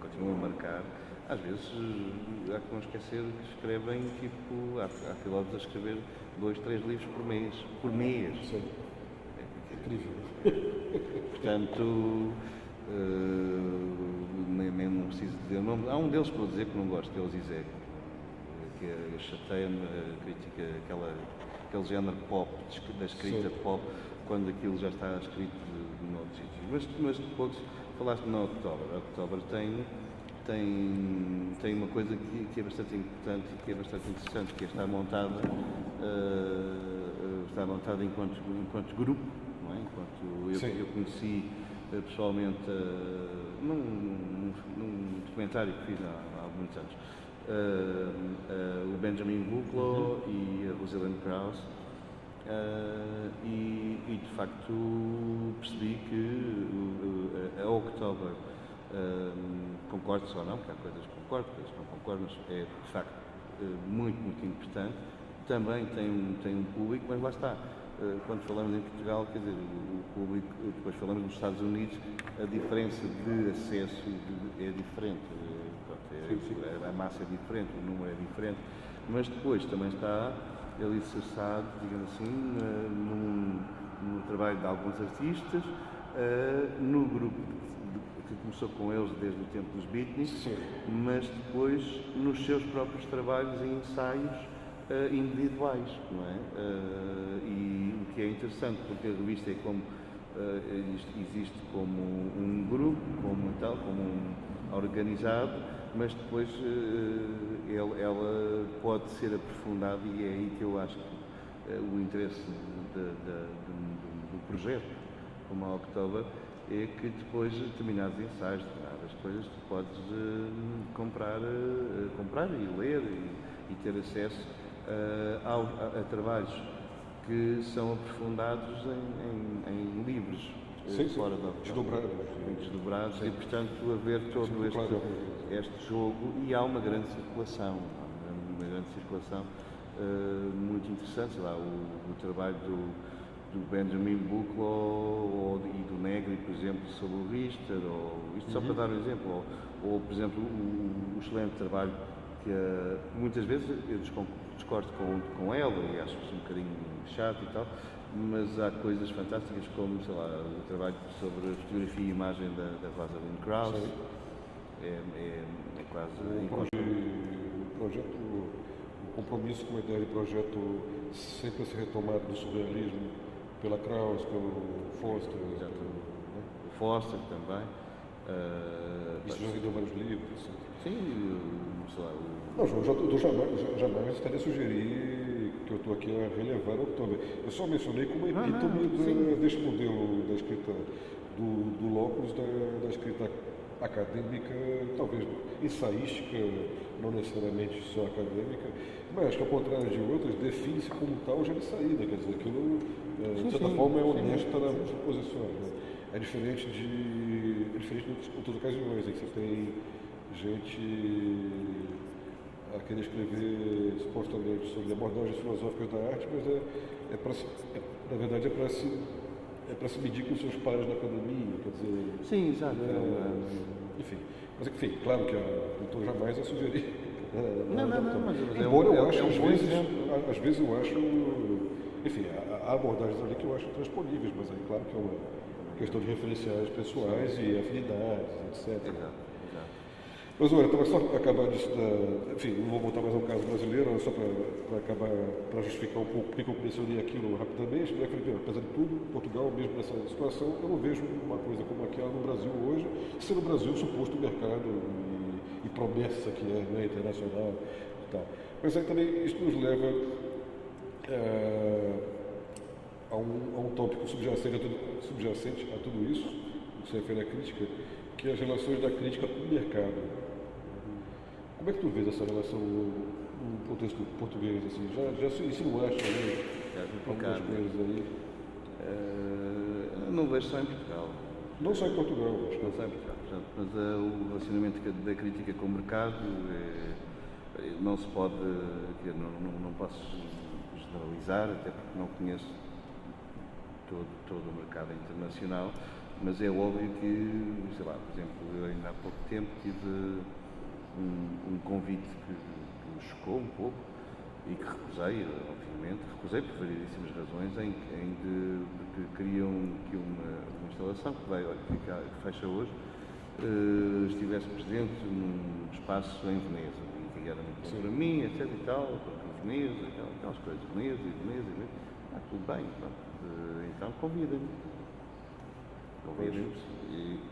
continuam a marcar, às vezes há que não esquecer que escrevem, tipo, há filósofos a escrever 2, 3 livros por mês. Sim. É incrível. Portanto, nem não preciso dizer o nome. Há um deles que vou dizer que não gosto, que é o Zizek, que chateia-me a crítica, aquele género pop, da escrita pop, quando aquilo já está escrito de outro sítio. Mas depois, falaste na October. A October tem uma coisa que é bastante importante e que é bastante interessante, que é estar montada enquanto grupo, não é? Enquanto eu conheci pessoalmente num documentário que fiz há muitos anos, o Benjamin Buchloh e a Rosalind Krauss, e de facto percebi que a October, concordo ou não, porque há coisas que concordo, coisas que não concordo, mas é de facto muito, muito importante. Também tem um público, mas lá está. Quando falamos em Portugal, quer dizer, o público, depois falamos nos Estados Unidos, a diferença de acesso é diferente, a massa é diferente, o número é diferente, mas depois também está alicerçado, digamos assim, no trabalho de alguns artistas, no grupo que começou com eles desde o tempo dos Beatniks, mas depois nos seus próprios trabalhos e ensaios individuais, não é? E o que é interessante, porque a revista é como existe como um grupo, como organizado, mas depois ela pode ser aprofundada e é aí que eu acho que o interesse do projeto, como a October, é que depois determinados ensaios, determinadas coisas, tu podes comprar e ler e ter acesso a trabalhos que são aprofundados em livros fora da desdobrados e portanto haver todo este jogo, e há uma grande circulação muito interessante, sei lá, o trabalho do Benjamin Buchloh e do Negri, por exemplo, sobre o Richter, isto só para dar um exemplo, ou por exemplo o excelente trabalho que muitas vezes eu discordo com ela e acho isso um bocadinho chato e tal, mas há coisas fantásticas como, sei lá, o trabalho sobre a fotografia e imagem da Rosalind Krauss. É quase... O compromisso com a ideia de projeto sempre a ser retomado do surrealismo pela Krauss, pelo Foster. O Foster também. Isso já vendeu vários livros. Sim, sei lá... Não, João, eu jamais estaria a sugerir que eu estou aqui a relevar o October. Eu só mencionei como a epítome deste modelo da escrita do locus, da escrita acadêmica, talvez ensaística, não necessariamente só acadêmica, mas que ao contrário de outras, define-se como tal já de saída, quer dizer, aquilo de certa forma é honesto nas suas posições. Né? É diferente de outras ocasiões, em que você tem gente a querer escrever supostamente sobre abordagens filosóficas da arte, mas na verdade é para se medir com os seus pares na academia, quer dizer... Sim, exato. Enfim, claro que eu estou jamais a sugerir. Não, mas embora eu acho, bom às vezes eu acho, enfim, há abordagens ali que eu acho transponíveis, mas aí claro que é uma questão de referenciais pessoais e afinidades, etc. Exato. Mas olha, estava só acabar disso enfim, não vou voltar mais ao caso brasileiro, só para acabar, para justificar um pouco porque eu mencionei aquilo rapidamente, né? Apesar de tudo, Portugal, mesmo nessa situação, eu não vejo uma coisa como aquela no Brasil hoje, sendo o Brasil suposto mercado e promessa que é, né, internacional e tal. Mas aí também isso nos leva a um tópico subjacente a tudo isso, que se refere à crítica, que é as relações da crítica com o mercado. Como é que tu vês essa relação no contexto português? Assim? Já se insinuaste algumas coisas aí? Não vejo só em Portugal. Não só em Portugal, acho. Não só em Portugal. Mas o relacionamento da crítica com o mercado não se pode, não posso generalizar, até porque não conheço todo o mercado internacional, mas é óbvio que, sei lá, por exemplo, eu ainda há pouco tempo tive um convite que me chocou um pouco e que recusei, obviamente, por variedíssimas razões, porque queriam que uma instalação que fecha hoje estivesse presente num espaço em Veneza, e que era muito bom para mim, etc e tal, porque Veneza, aquelas coisas, Veneza. Tudo bem, pronto. Então convida-me.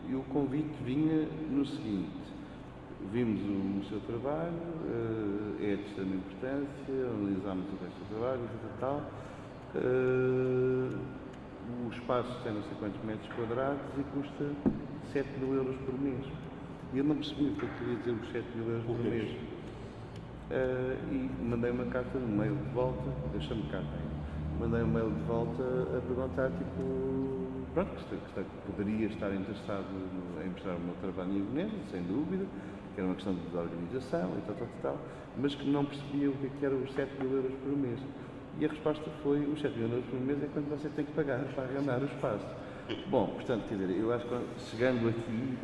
E o convite vinha no seguinte: vimos o seu trabalho, é de extrema importância, analisámos o resto do trabalho, e tal. O espaço tem não sei quantos metros quadrados e custa 7.000 euros por mês. E eu não percebi o que eu queria dizer os 7.000 euros por mês. E mandei uma carta no mail de volta, deixa-me carta aí. Mandei um mail de volta a perguntar, pronto, que poderia estar interessado em mostrar o meu trabalho em Veneza, sem dúvida, que era uma questão de organização e tal, mas que não percebia o que eram os 7.000 euros por mês. E a resposta foi: os 7.000 euros por mês é quanto você tem que pagar para arrendar o espaço. Bom, portanto, quer dizer, eu acho que chegando aqui,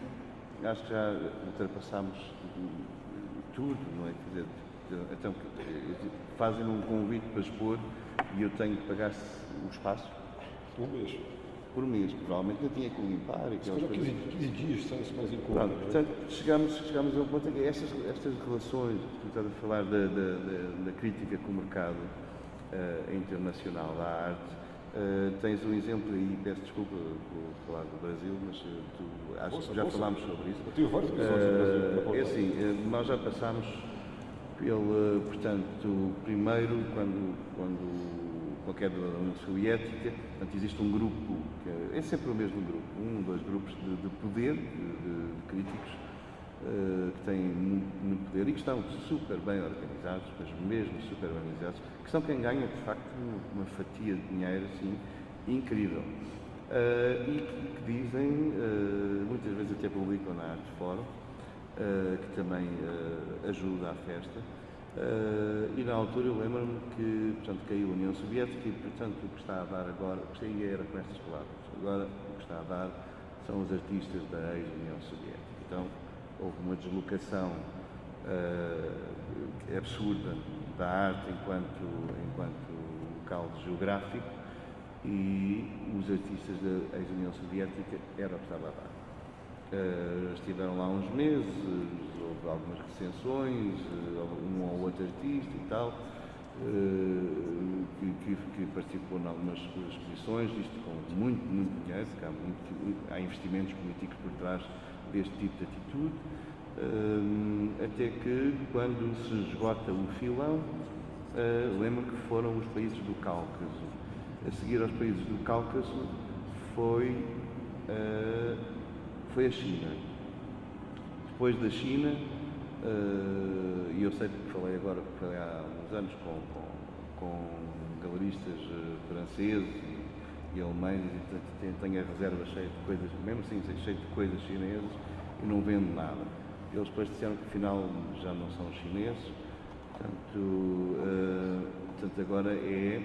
acho que já ultrapassámos tudo, não é? Quer dizer, então, fazem-me um convite para expor e eu tenho que pagar o espaço por mês, provavelmente eu tinha que limpar aquelas coisas. 15 dias sai-se mais em conta. Pronto, portanto, chegamos a um ponto em que estas relações, tu estás a falar da crítica com o mercado internacional da arte, tens um exemplo aí, peço desculpa por falar do Brasil, mas acho que já falámos sobre isso. Eu tive vários episódios do Brasil. É assim, nós já passámos portanto, primeiro, com a queda da União Soviética, portanto, existe um grupo, é sempre o mesmo grupo, dois grupos de poder, de críticos, que têm muito poder e que estão super bem organizados, mas mesmo super bem organizados, que são quem ganha, de facto, uma fatia de dinheiro, assim, incrível. E que dizem, muitas vezes até publicam na Arte Fórum, que também ajuda à festa. E na altura eu lembro-me que, portanto, caiu a União Soviética e, portanto, o que está a dar agora, o que era com estas palavras, agora o que está a dar são os artistas da ex-União Soviética. Então, houve uma deslocação absurda da arte enquanto local geográfico e os artistas da ex-União Soviética era o que estava a dar. Estiveram lá uns meses, houve algumas recensões, um ou outro artista e tal, que participou em algumas exposições, isto com muito dinheiro, porque há investimentos políticos por trás deste tipo de atitude, até que, quando se esgota o filão, lembro que foram os países do Cáucaso. A seguir aos países do Cáucaso foi a China. Depois da China, e eu sei porque falei há uns anos com galeristas franceses e alemães, e tem a reserva cheia de coisas, mesmo assim, cheia de coisas chinesas, e não vende nada. Eles depois disseram que afinal já não são chineses, portanto agora é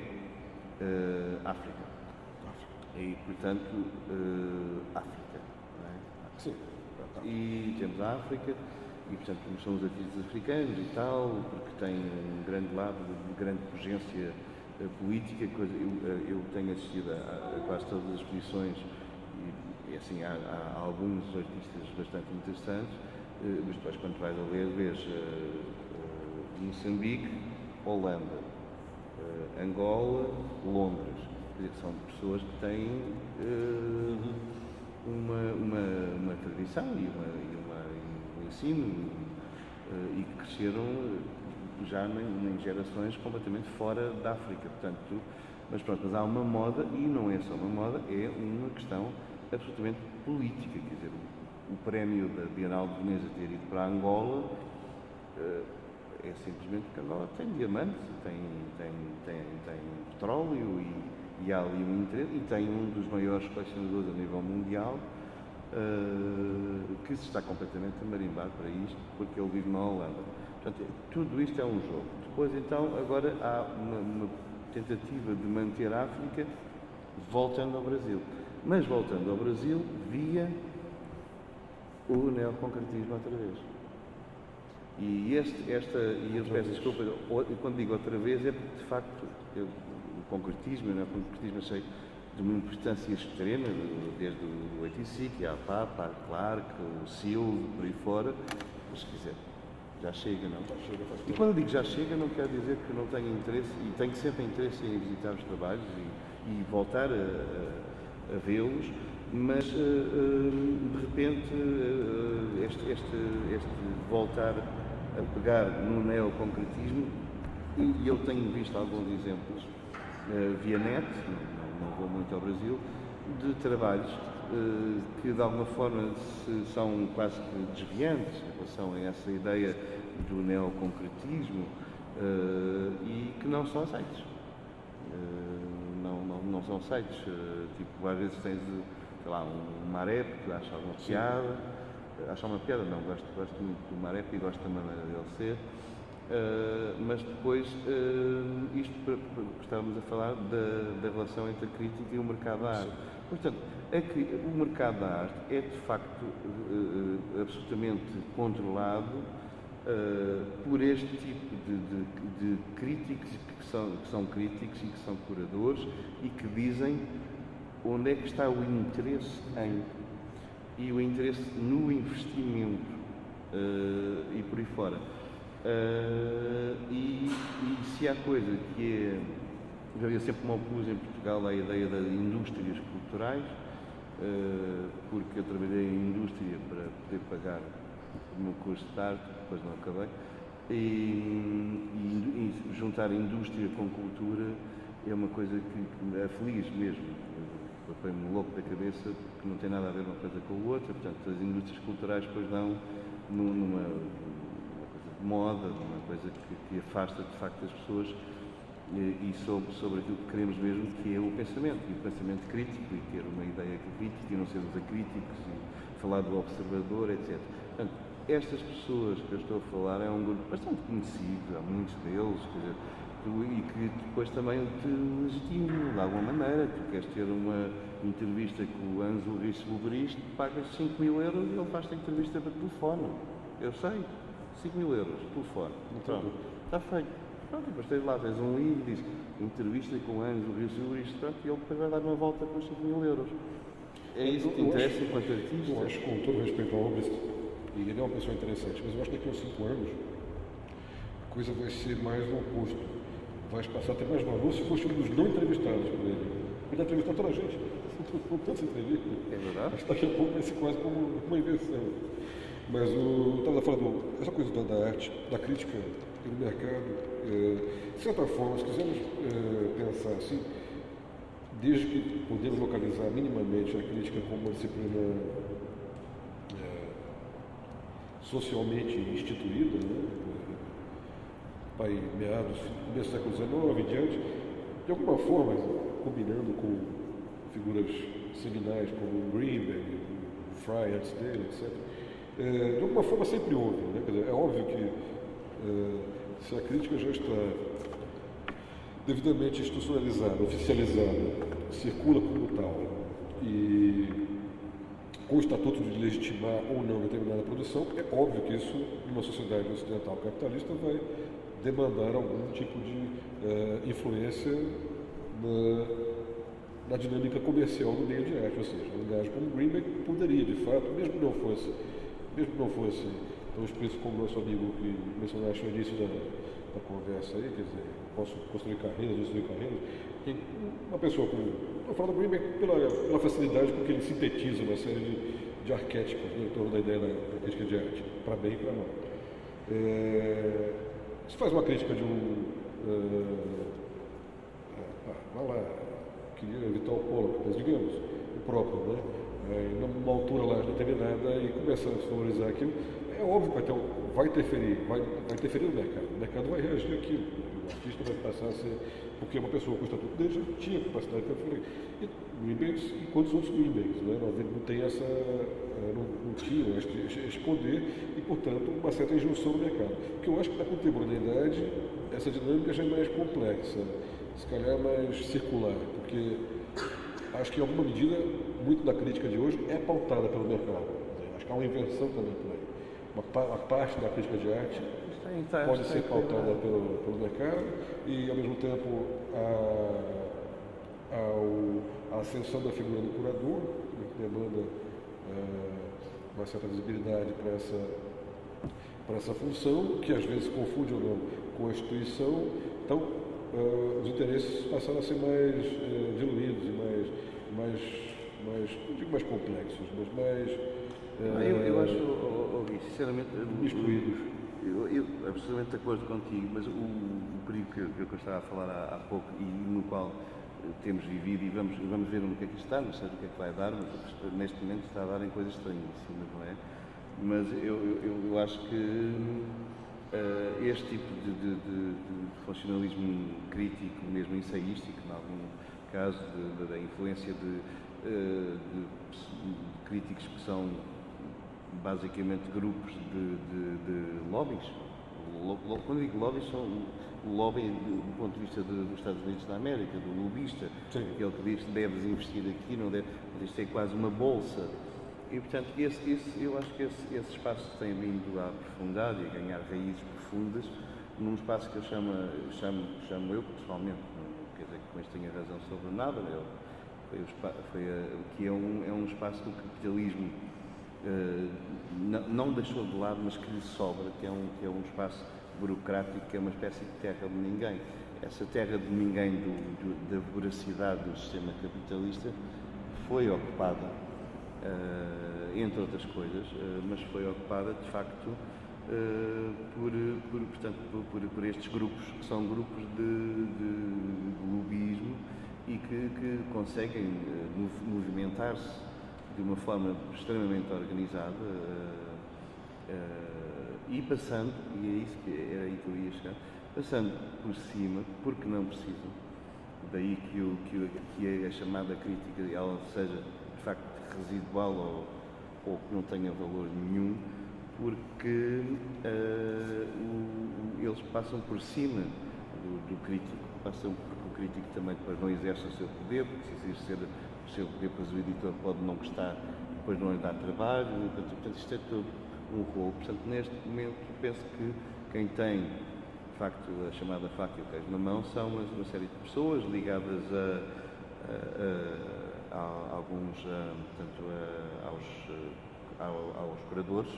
África. E, portanto, África. Não é? Sim. E temos a África, e, portanto, são os artistas africanos e tal, porque têm um grande lado de grande pujança política. Eu tenho assistido a quase todas as exposições, e assim, há alguns artistas bastante interessantes, mas depois, quando vais a ler, vês Moçambique, Holanda, Angola, Londres. São pessoas que têm uma tradição e um ensino e que cresceram já em gerações completamente fora da África. Portanto, mas há uma moda, e não é só uma moda, é uma questão absolutamente política. Quer dizer, o prémio da Bienal de Veneza ter ido para Angola é simplesmente porque Angola tem diamantes, tem petróleo e há ali um interesse, e tem um dos maiores colecionadores a nível mundial que se está completamente a marimbar para isto, porque ele vive na Holanda. Portanto, tudo isto é um jogo. Depois, então, agora há uma tentativa de manter a África voltando ao Brasil. Mas voltando ao Brasil via o neoconcretismo outra vez. E eu peço desculpa, quando digo outra vez, é porque, de facto, o concretismo, o neoconcretismo achei de uma importância extrema, desde o ATC, a Papa, a Clark, o Silve, por aí fora, mas, quer dizer, já chega, não? Já chega, e quando eu digo já chega, não quer dizer que não tenha interesse, e tenho sempre interesse em visitar os trabalhos e voltar a vê-los, mas de repente este voltar a pegar no neoconcretismo, e eu tenho visto alguns exemplos via net, não vou muito ao Brasil, de trabalhos que de alguma forma são quase que desviantes em relação a essa ideia do neoconcretismo e que não são aceitos. Não são aceitos. Tipo, às vezes tens, sei lá, um Marep que acha alguma piada, acha uma piada, não, gosto muito do Marep e gosto da maneira dele ser. Mas depois, isto estávamos a falar da relação entre a crítica e o mercado da arte. Portanto, o mercado da arte é de facto absolutamente controlado por este tipo de críticos que são críticos e que são curadores e que dizem onde é que está o interesse e o interesse no investimento e por aí fora. E se há coisa que é, havia sempre uma opus em Portugal à ideia das indústrias culturais, porque eu trabalhei em indústria para poder pagar o meu curso de arte, depois não acabei, e juntar indústria com cultura é uma coisa que me aflige mesmo, põe-me louco da cabeça, porque não tem nada a ver uma coisa com a outra. Portanto, as indústrias culturais depois dão numa de moda, uma coisa que afasta de facto as pessoas e sobre aquilo que queremos mesmo, que é o pensamento, e o pensamento crítico, e ter uma ideia crítica e não sermos acríticos, e falar do observador, etc. Portanto, estas pessoas que eu estou a falar é um grupo bastante conhecido, há muitos deles, quer dizer, e que depois também te legitima de alguma maneira. Tu queres ter uma entrevista com o Anzo Risso, pagas 5 mil euros e ele faz-te a entrevista por telefone. Eu sei. 5 mil euros, telefone. Pronto, está feito. Pronto, depois tens lá, tens um livro, diz entrevista com anos, o Rio Sul, pronto, e ele depois vai dar uma volta com 5 mil euros. É isso que te interessa enquanto artista? Eu acho, com todo respeito ao Obris, e ele é uma pessoa interessante, mas eu acho que daqui a uns 5 anos a coisa vai ser mais no oposto. Vai passar até mais valor se fosse um dos não entrevistados por ele. Ele vai entrevistar toda a gente. Não tantas entrevistas. É verdade? Acho que daqui a pouco vai ser quase como uma invenção. Mas estava falando, essa coisa da arte, da crítica e do mercado, de certa forma, se quisermos pensar assim, desde que podemos localizar minimamente a crítica como uma disciplina socialmente instituída, né, meados, começo do século XIX e diante, de alguma forma, combinando com figuras seminais como Greenberg, Fry antes dele, etc. De alguma forma sempre houve, né? Quer dizer, é óbvio que se a crítica já está devidamente institucionalizada, oficializada, circula como tal e com o estatuto de legitimar ou não determinada produção, é óbvio que isso, numa sociedade ocidental capitalista, vai demandar algum tipo de influência na dinâmica comercial do meio de arte, ou seja, um gajo como Greenberg poderia, de fato, mesmo que não fosse tão explícito como nosso amigo que mencionaste no início da conversa aí, quer dizer, posso construir carreiras, destruir carreiras, que uma pessoa como, eu falo do Greenberg pela facilidade com que ele sintetiza uma série de arquétipos, né, em torno da ideia da crítica de arte, para bem e para mal. Se faz uma crítica de vai lá, queria evitar o Pollock, mas digamos, o próprio, né? Numa altura lá determinada e começa a desvalorizar aquilo, é óbvio que vai interferir no mercado. O mercado vai reagir àquilo. O artista vai passar a ser, porque uma pessoa com o estatuto dele já tinha capacidade para fazer. E Greenberg, enquanto os outros Greenbergs, né? Não tem não tinham este poder e, portanto, uma certa injunção no mercado. Porque eu acho que na contemporaneidade essa dinâmica já é mais complexa, se calhar mais circular, porque acho que em alguma medida muito da crítica de hoje é pautada pelo mercado. Acho que há uma inversão também por aí. Uma parte da crítica de arte pode ser pautada pelo mercado e, ao mesmo tempo, a ascensão da figura do curador, que demanda uma certa visibilidade para essa função, que às vezes confunde ou não com a instituição. Então, os interesses passaram a ser mais diluídos e não digo mais complexos, mas mais... eu acho, sinceramente... excluídos. Eu absolutamente de acordo contigo, mas o perigo que eu estava a falar há pouco e no qual temos vivido e vamos ver no que é que está, não sei o que é que vai dar, mas neste momento está a dar em coisas estranhíssimas, não é? Mas eu acho que este tipo de funcionalismo crítico, mesmo ensaístico, em algum caso, da influência de críticos que são basicamente grupos de lobbies. Quando digo lobbies, são o lobby do ponto de vista dos Estados Unidos da América, do lobista, aquele que diz que deves investir aqui, não deve, isto é quase uma bolsa. E, portanto, eu acho que esse espaço tem vindo a aprofundar e a ganhar raízes profundas num espaço que eu chamo eu pessoalmente, não quer dizer que com isto tenha razão sobre nada, que é um espaço que o capitalismo não deixou de lado, mas que lhe sobra, que é um espaço burocrático, que é uma espécie de terra de ninguém. Essa terra de ninguém da voracidade do sistema capitalista foi ocupada, entre outras coisas, mas foi ocupada de facto por estes grupos, que são grupos de lobbyismo e que conseguem movimentar-se de uma forma extremamente organizada e passando, e é isso era aí que eu ia chegar, passando por cima, porque não precisam, daí que é a chamada crítica, ela seja de facto residual ou que não tenha valor nenhum, porque eles passam por cima do crítico, passam porque o crítico também depois não exerce o seu poder, porque se exercer o seu poder, depois o editor pode não gostar, depois não lhe dá trabalho, portanto isto é tudo um rolo. Portanto, neste momento, penso que quem tem, de facto, a chamada faca e o queijo na mão são uma série de pessoas ligadas a alguns, aos curadores.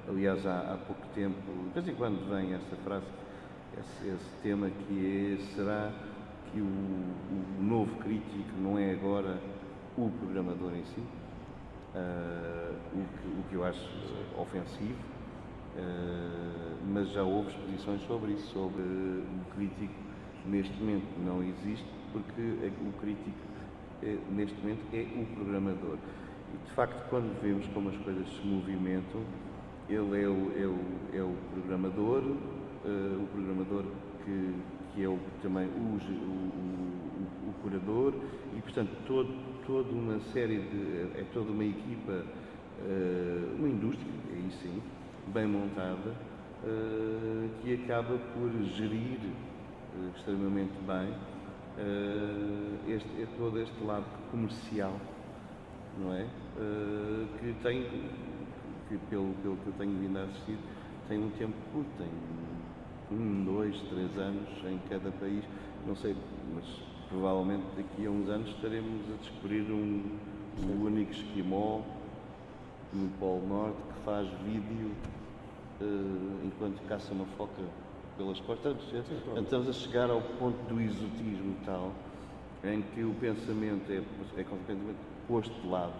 Aliás, há pouco tempo, de vez em quando vem essa frase, esse tema que é: será que o novo crítico não é agora o programador em si? O que eu acho ofensivo, mas já houve exposições sobre isso, sobre o crítico neste momento não existe, porque o crítico neste momento é o programador. E de facto, quando vemos como as coisas se movimentam, ele é o programador, o programador que é também o curador e, portanto, toda uma série é toda uma equipa, uma indústria, aí sim, bem montada, que acaba por gerir extremamente bem todo este lado comercial, não é? Que pelo que eu tenho vindo a assistir, tem um tempo curto, tem 1, 2, 3 anos em cada país, não sei, mas provavelmente daqui a uns anos estaremos a descobrir um único esquimó no Polo Norte que faz vídeo enquanto caça uma foca pelas costas. Estamos a chegar ao ponto do exotismo tal, em que o pensamento é completamente posto de lado.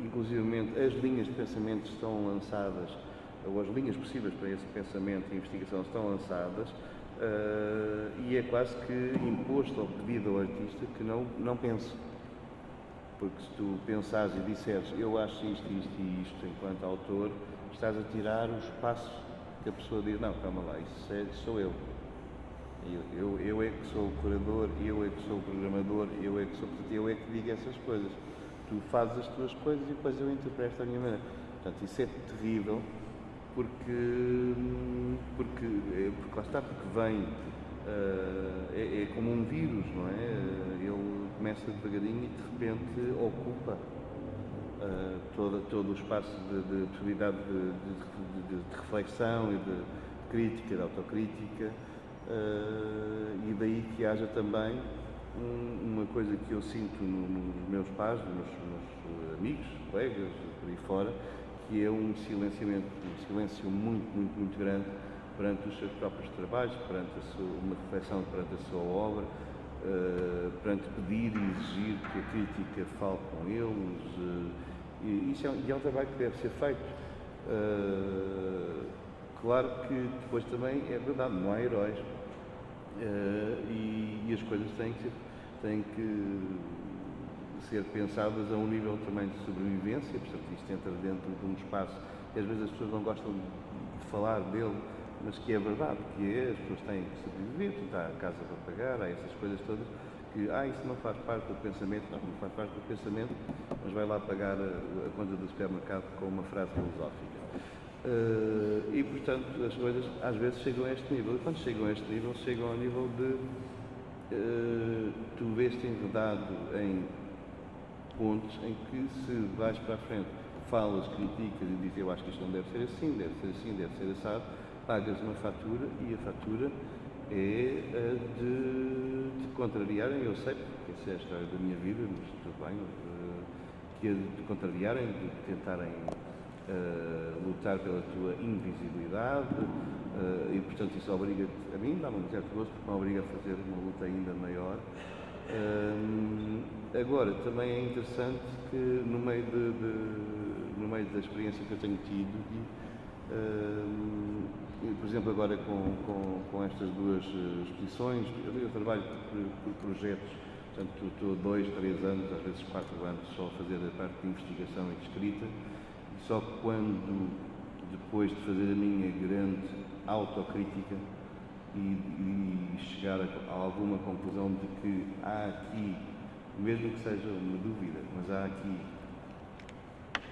Inclusivamente as linhas de pensamento estão lançadas, ou as linhas possíveis para esse pensamento e investigação estão lançadas, e é quase que imposto ou pedido ao artista que não pense. Porque se tu pensares e disseres eu acho isto e isto enquanto autor, estás a tirar o espaço que a pessoa diz, não, calma lá, isso sou eu. Eu é que sou o curador, eu é que sou o programador, eu é que digo essas coisas. Tu fazes as tuas coisas e depois eu interpreto da minha maneira. Portanto, isso é terrível porque lá está, porque vem, é como um vírus, não é? Ele começa devagarinho e de repente ocupa todo o espaço de possibilidade de reflexão e de crítica, de autocrítica, e daí que haja também uma coisa que eu sinto nos meus pais, nos meus amigos, colegas, por aí fora, que é um silêncio muito grande perante os seus próprios trabalhos, perante uma reflexão perante a sua obra, perante pedir e exigir que a crítica fale com eles. E isso é um trabalho que deve ser feito. Claro que depois também é verdade, não há heróis, e as coisas têm que ser pensadas a um nível também de sobrevivência. Portanto, isto entra dentro de um espaço que às vezes as pessoas não gostam de falar dele, mas que é verdade, as pessoas têm que sobreviver, há a casa para pagar, há essas coisas todas, que isso não faz parte do pensamento, não faz parte do pensamento, mas vai lá pagar a conta do supermercado com uma frase filosófica. E, portanto, as coisas às vezes chegam a este nível, e quando chegam a este nível, chegam ao nível de tu vês-te enredado em pontos em que se vais para a frente, falas, criticas e dizes eu acho que isto não deve ser assim, deve ser assado, pagas uma fatura e a fatura é a de contrariarem, eu sei, porque essa é a história da minha vida, mas tudo bem, que é de contrariarem, de tentarem lutar pela tua invisibilidade, e portanto isso obriga-te, a mim dá-me um certo gosto porque me obriga a fazer uma luta ainda maior. Agora, também é interessante que no meio da experiência que eu tenho tido, por exemplo, agora com estas duas exposições, eu trabalho por projetos, portanto estou 2, 3 anos, às vezes 4 anos, só a fazer a parte de investigação e de escrita, e só quando, depois de fazer a minha grande autocrítica e chegar a alguma conclusão de que há aqui, mesmo que seja uma dúvida, mas há aqui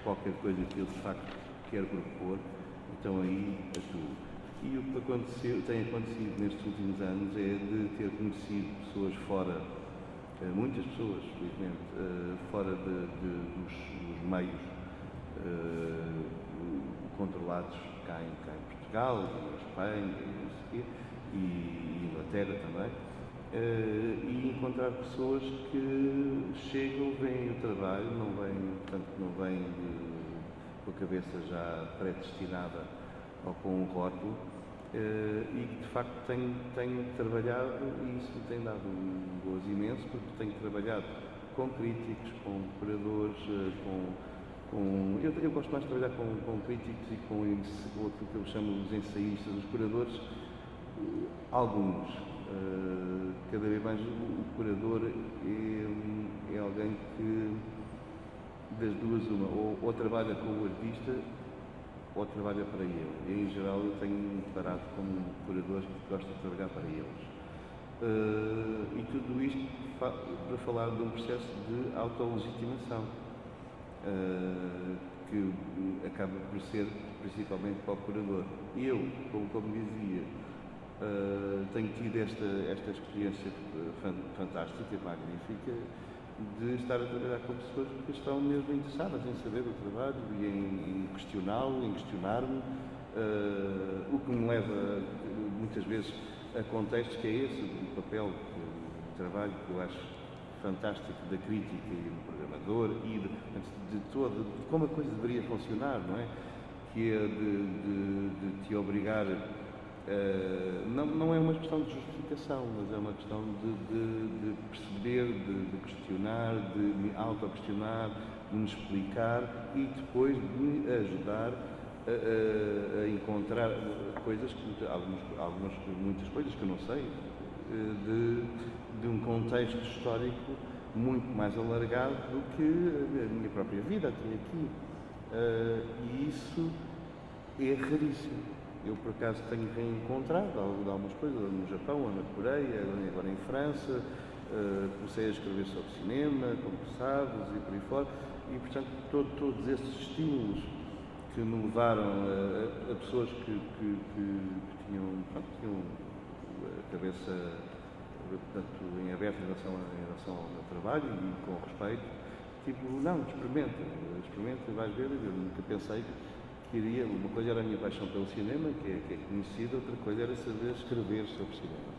qualquer coisa que eu de facto quero propor, então aí atuo. E o que tem acontecido nestes últimos anos é de ter conhecido pessoas fora, muitas pessoas, felizmente, fora dos meios controlados cá em Portugal, em Espanha, e Inglaterra também, e encontrar pessoas que chegam, veem o trabalho, não vêm com a cabeça já predestinada ou com um rótulo, e que de facto tenho trabalhado, e isso me tem dado um gozo imenso, porque tenho trabalhado com críticos, com curadores, eu gosto mais de trabalhar com críticos e com aquilo que eu chamo os ensaístas, os curadores, alguns. Cada vez mais o curador é alguém que, das duas, uma, ou trabalha com o artista, ou trabalha para ele. E, em geral, eu tenho me deparado com curadores que gostam de trabalhar para eles. E tudo isto para falar de um processo de autolegitimação, que acaba por ser principalmente para o curador. E eu, como dizia, tenho tido esta experiência fantástica, magnífica, de estar a trabalhar com pessoas que estão mesmo interessadas em saber do trabalho e em questioná-lo, em questionar-me, o que me leva muitas vezes a contextos que é esse, o papel, o trabalho que eu acho fantástico da crítica e do programador e de como a coisa deveria funcionar, não é? Que é de te obrigar, não é uma questão de justificação, mas é uma questão de perceber, de questionar, de me auto-questionar, de me explicar e depois de me ajudar a encontrar coisas, muitas coisas que eu não sei, de um contexto histórico muito mais alargado do que a minha própria vida até aqui. E isso é raríssimo. Eu, por acaso, tenho reencontrado algumas coisas no Japão, ou na Coreia, agora em França. Comecei a escrever sobre cinema, como tu sabes, e por aí fora. E, portanto, todos esses estímulos que me levaram a pessoas que tinham a cabeça, portanto, em aberto em relação ao trabalho e com respeito, tipo, não, experimenta, vais ver. Eu nunca pensei que iria. Uma coisa era a minha paixão pelo cinema, que é conhecida, outra coisa era saber escrever sobre cinema.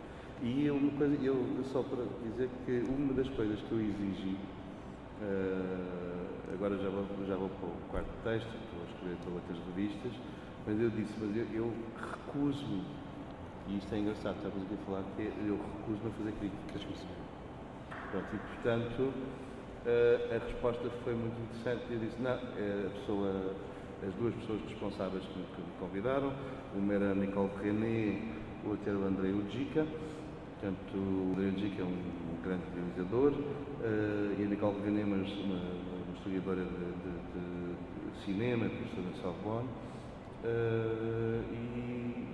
E eu só para dizer que uma das coisas que eu exigi, agora já vou para o quarto texto, estou a escrever para outras revistas, mas eu disse, eu recuso-me, e isto é engraçado, estamos aqui a falar, que eu recuso-me a fazer críticas. Pronto, e portanto, a resposta foi muito interessante. Eu disse, não, as duas pessoas responsáveis que me convidaram, uma era a Nicole René, o outro era o Andrei Ujica. Portanto, o Andrei Ujica é um grande realizador, e a Nicole René é uma historiadora de cinema, professora de Sorbonne.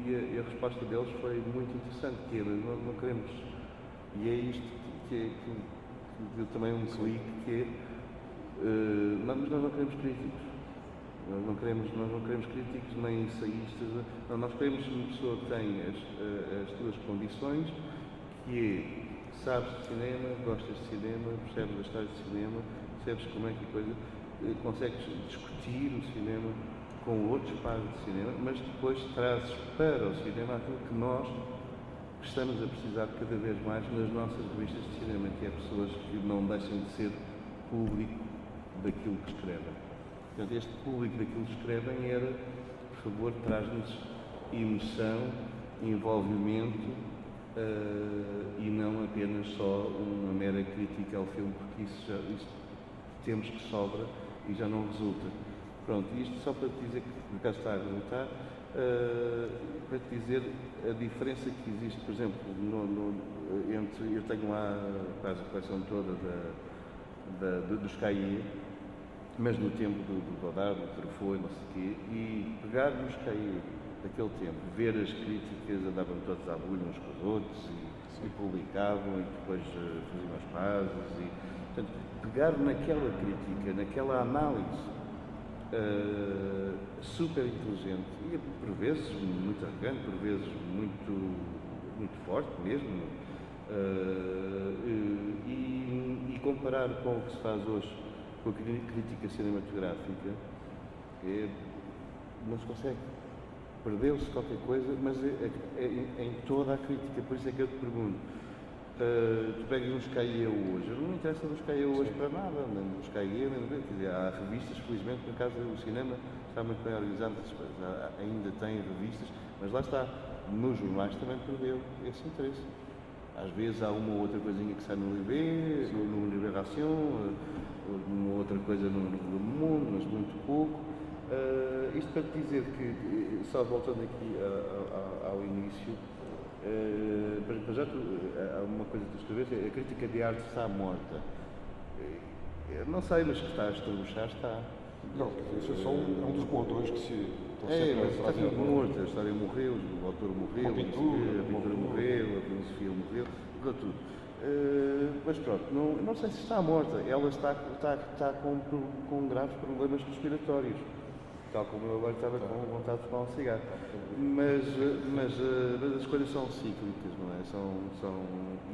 E a resposta deles foi muito interessante, que é, não queremos, e é isto que deu também um clique, que é, mas nós não queremos críticos. Nós não queremos críticos nem ensaístas. Não, nós queremos uma pessoa que tenha as tuas condições, que é, sabes de cinema, gostas de cinema, percebes a história de cinema, percebes como é que a coisa, consegues discutir o cinema com outros pares de cinema, mas depois trazes para o cinema aquilo que nós estamos a precisar cada vez mais nas nossas revistas de cinema, que é pessoas que não deixem de ser público daquilo que escrevem. Portanto, este público daquilo que escrevem era, por favor, traz-nos emoção, envolvimento, e não apenas só uma mera crítica ao filme, porque isso temos que sobra e já não resulta. Pronto, isto só para te dizer que, por acaso está a resultar, para te dizer a diferença que existe, por exemplo, entre, eu tenho lá quase a coleção toda dos Cahiers, mas no tempo do Godard, do Truffaut, não sei o quê, e pegar nos Cahiers daquele tempo, ver as críticas, andavam todos à bulha uns com os outros e publicavam e depois faziam as pazes e, portanto, pegar naquela crítica, naquela análise super inteligente e por vezes muito arrogante, por vezes muito forte mesmo, e comparar com o que se faz hoje com a crítica cinematográfica, não se consegue. Perdeu-se qualquer coisa, mas é em toda a crítica. Por isso é que eu te pergunto, tu pegas uns Cahiers hoje, não me interessa dos Cahiers hoje para nada, nem dos Cahiers, quer dizer, há revistas, felizmente, no caso do cinema está muito bem organizado, ainda tem revistas, mas lá está, nos jornais também perdeu esse interesse. Às vezes há uma ou outra coisinha que sai no Libé, no Libération, uma outra coisa no Mundo, mas muito pouco. Isto para te dizer que, só voltando aqui ao início, para já há uma coisa que tu escreveste, a crítica de arte está morta. Não sei, mas que está a estrubuchar, está. Não, isso é só um dos bordões que se Estão É, sempre a mas está trazer à tudo tona. morto, a história morreu, o autor morreu, A pintura a pintura morreu, a filosofia morreu, morreu tudo. Mas pronto, não sei se está morta, ela está com graves problemas respiratórios, tal como eu agora estava com vontade de fumar um cigarro. Mas as coisas são cíclicas, não é?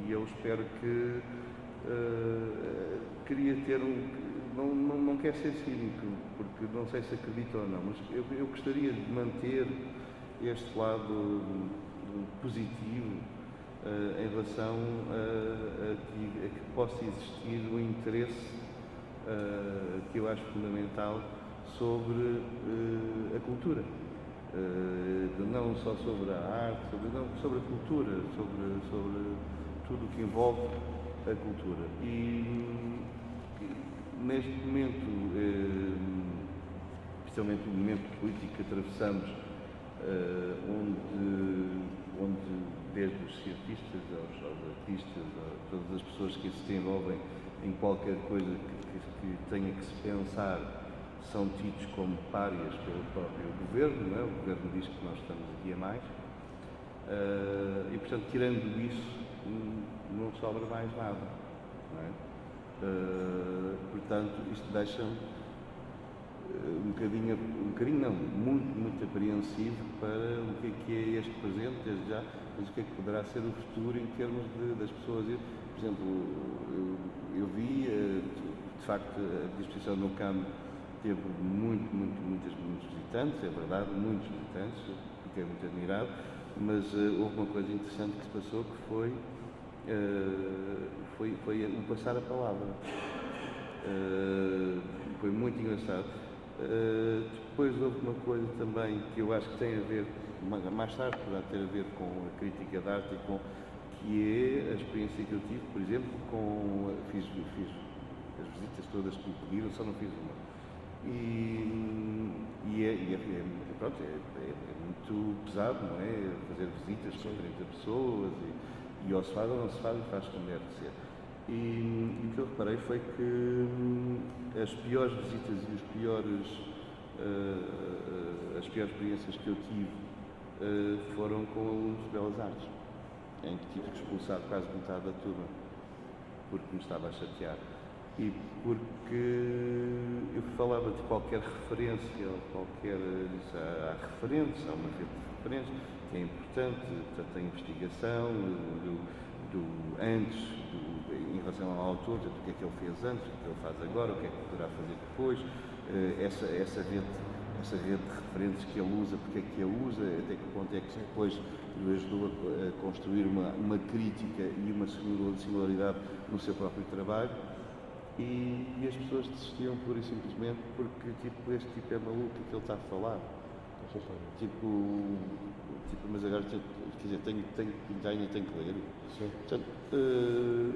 E eu espero que queria ter não quero ser cínico, porque não sei se acredito ou não, mas eu gostaria de manter este lado positivo em relação a que possa existir um interesse que eu acho fundamental sobre a cultura. Não só sobre a arte, sobre a cultura, sobre tudo o que envolve a cultura. E neste momento, especialmente no momento político que atravessamos, onde desde os cientistas aos artistas, a todas as pessoas que se envolvem em qualquer coisa que tenha que se pensar, são tidos como párias pelo próprio governo, não é? O governo diz que nós estamos aqui a mais, e portanto, tirando isso, não sobra mais nada, não é? Portanto, isto deixa-me muito apreensivo para o que é este presente, desde já, mas o que é que poderá ser o futuro em termos das pessoas. Por exemplo, eu vi, de facto, a exposição no CAM teve muitos visitantes, é verdade, muitos visitantes, fiquei muito admirado, mas houve uma coisa interessante que se passou, que foi o passar a palavra. Foi muito engraçado. Depois houve uma coisa também que eu acho que tem a ver, mais tarde poderá ter a ver com a crítica de arte que é a experiência que eu tive, por exemplo, fiz as visitas todas que me pediram, só não fiz uma. Pronto, é muito pesado, não é? Fazer visitas com 30 pessoas e ou se faz ou não se faz, faz como deve ser. E o que eu reparei foi que as piores visitas e as piores experiências que eu tive foram com alunos de Belas Artes, em que tive que expulsar quase metade da turma, porque me estava a chatear. E porque eu falava de qualquer referência, há referências, há uma rede de referências, que é importante, portanto, a investigação, em relação ao autor, o que é que ele fez antes, o que é que ele faz agora, o que é que poderá fazer depois, essa rede de referências que ele usa, porque é que ele usa, até que ponto é que depois lhe ajudou a construir uma crítica e uma singularidade no seu próprio trabalho. E as pessoas desistiam pura e simplesmente porque este tipo é maluco, o que ele está a falar. Mas agora quer dizer, tenho que ler. Sim. Portanto,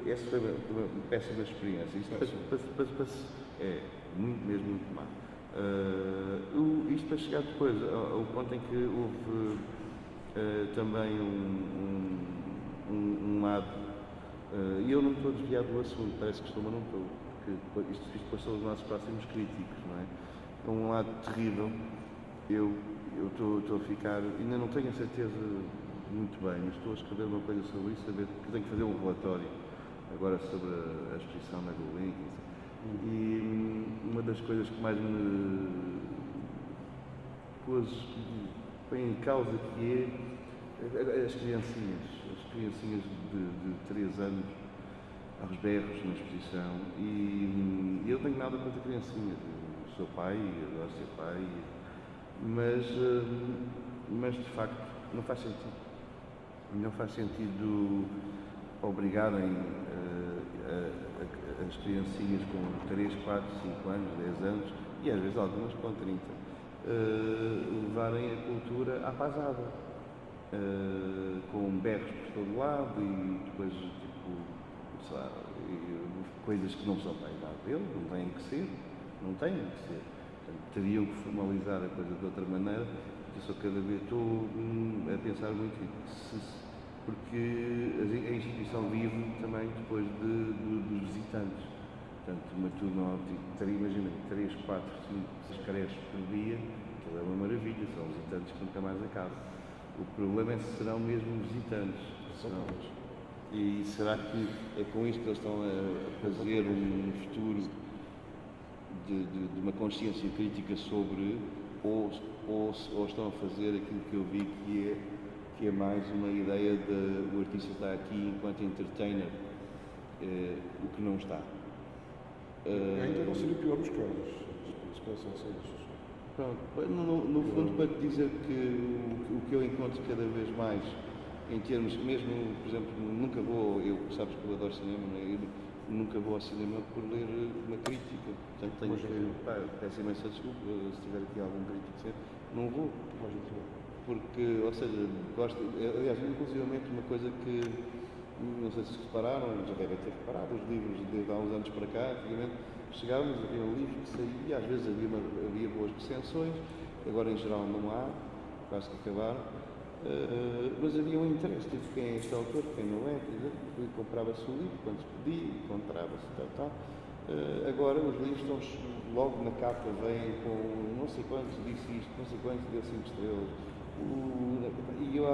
essa foi uma péssima experiência. Isto é muito má. Isto para chegar depois ao ponto em que houve também um lado, e eu não estou desviado do assunto, parece que estou, mas não estou, porque isto passou aos nossos próximos críticos, não é? Um lado terrível. Eu estou a ficar, ainda não tenho a certeza muito bem, mas estou a escrever uma coisa sobre isso, saber que tenho que fazer um relatório agora sobre a exposição na Gulbenkian. E uma das coisas que mais me põe em causa que é as criancinhas de 3 anos aos berros na exposição, e eu não tenho nada contra criancinhas, eu sou pai, eu gosto de ser pai, mas de facto não faz sentido. Não faz sentido obrigarem as criancinhas com 3, 4, 5 anos, 10 anos, e às vezes algumas com 30, levarem a cultura à pasada, com berros por todo lado e depois, sei lá, coisas que não são para a idade dele, não têm que ser. Portanto, teriam que formalizar a coisa de outra maneira. Eu só cada vez estou a pensar muito porque a instituição vive também depois dos visitantes. Portanto, uma turma, imagina, 3, 4, 5, 6 creches por dia, aquilo é uma maravilha, são visitantes que nunca mais acabam. O problema é se serão mesmo visitantes. Exatamente. E será que é com isto que eles estão a fazer um futuro de uma consciência crítica sobre, ou estão a fazer aquilo que eu vi que é mais uma ideia de o artista está aqui enquanto entertainer, o que não está. Ainda não seria o pior dos casos, se pensar assim. Pronto, no fundo, para te dizer que o que eu encontro cada vez mais, em termos, mesmo, por exemplo, nunca vou, sabes que eu adoro cinema, né? Eu nunca vou ao cinema por ler uma crítica, portanto tenho peço imensa desculpa se tiver aqui algum crítico, não vou, porque, ou seja, gosto, aliás, inclusivamente uma coisa que, não sei se repararam, já devem ter reparado, os livros desde há uns anos para cá, antigamente chegávamos, havia um livro que saía, às vezes havia boas recensões, agora em geral não há, quase que acabaram, mas havia um interesse, tipo, quem é este autor, quem não é, comprava-se o livro, quando se pedia, encontrava-se, tal. Agora os livros estão logo na capa, vêm com não sei quantos disse isto, não sei quantos deu 5 estrelas, e eu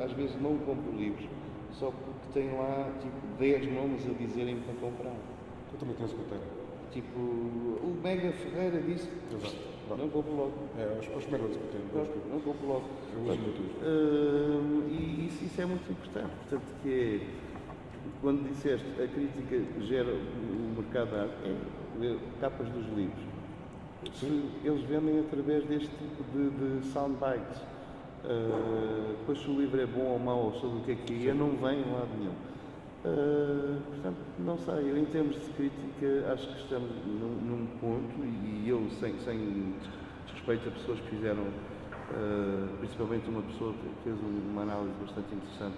às vezes não compro livros, só porque tem lá tipo 10 nomes a dizerem para comprar. Eu também tenho esse critério. Tipo, o Mega Ferreira disse, não compro logo. Os melhores que eu tenho. Não compro logo. Eu uso muito isso. E isso é muito importante. Portanto, que é, quando disseste a crítica gera o mercado da arte, é capas dos livros. Eles vendem através deste tipo de soundbites. Depois se o livro é bom ou mau, ou sobre o que é, não vem em lado nenhum. Portanto, não sei, eu em termos de crítica acho que estamos num ponto, e eu sem desrespeito a pessoas que fizeram, principalmente uma pessoa que fez uma análise bastante interessante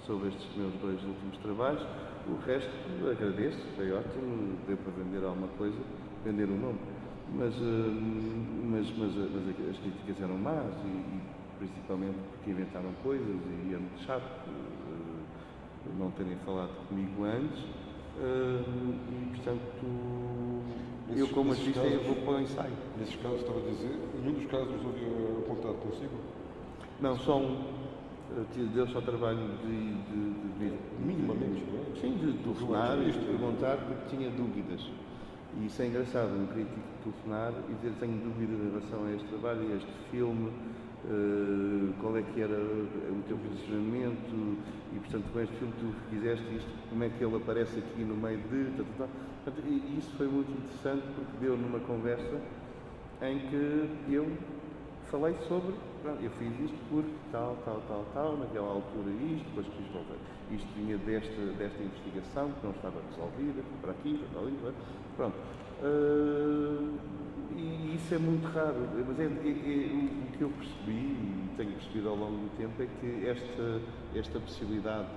sobre estes meus 2 últimos trabalhos, o resto agradeço, foi ótimo, deu para vender alguma coisa, vender o nome, mas as críticas eram más, e principalmente porque inventaram coisas e é muito chato não terem falado comigo antes, e portanto eu como artista eu vou para o ensaio. Nesses casos, estava a dizer, nenhum dos casos havia apontado consigo? Não, só um. Deu só trabalho de vir. Minimamente, não é? Sim, de telefonar e de perguntar porque tinha dúvidas. E isso é engraçado, um crítico telefonar e dizer tenho dúvidas em relação a este trabalho, a este filme, qual é que era o teu posicionamento e, portanto, com este filme tu fizeste isto, como é que ele aparece aqui no meio de... E isso foi muito interessante porque deu numa conversa em que eu falei sobre, eu fiz isto porque tal, naquela altura isto, depois quis voltar. Isto vinha desta investigação que não estava resolvida, para aqui, para ali, pronto. E isso é muito raro, mas o que eu percebi, e tenho percebido ao longo do tempo, é que esta possibilidade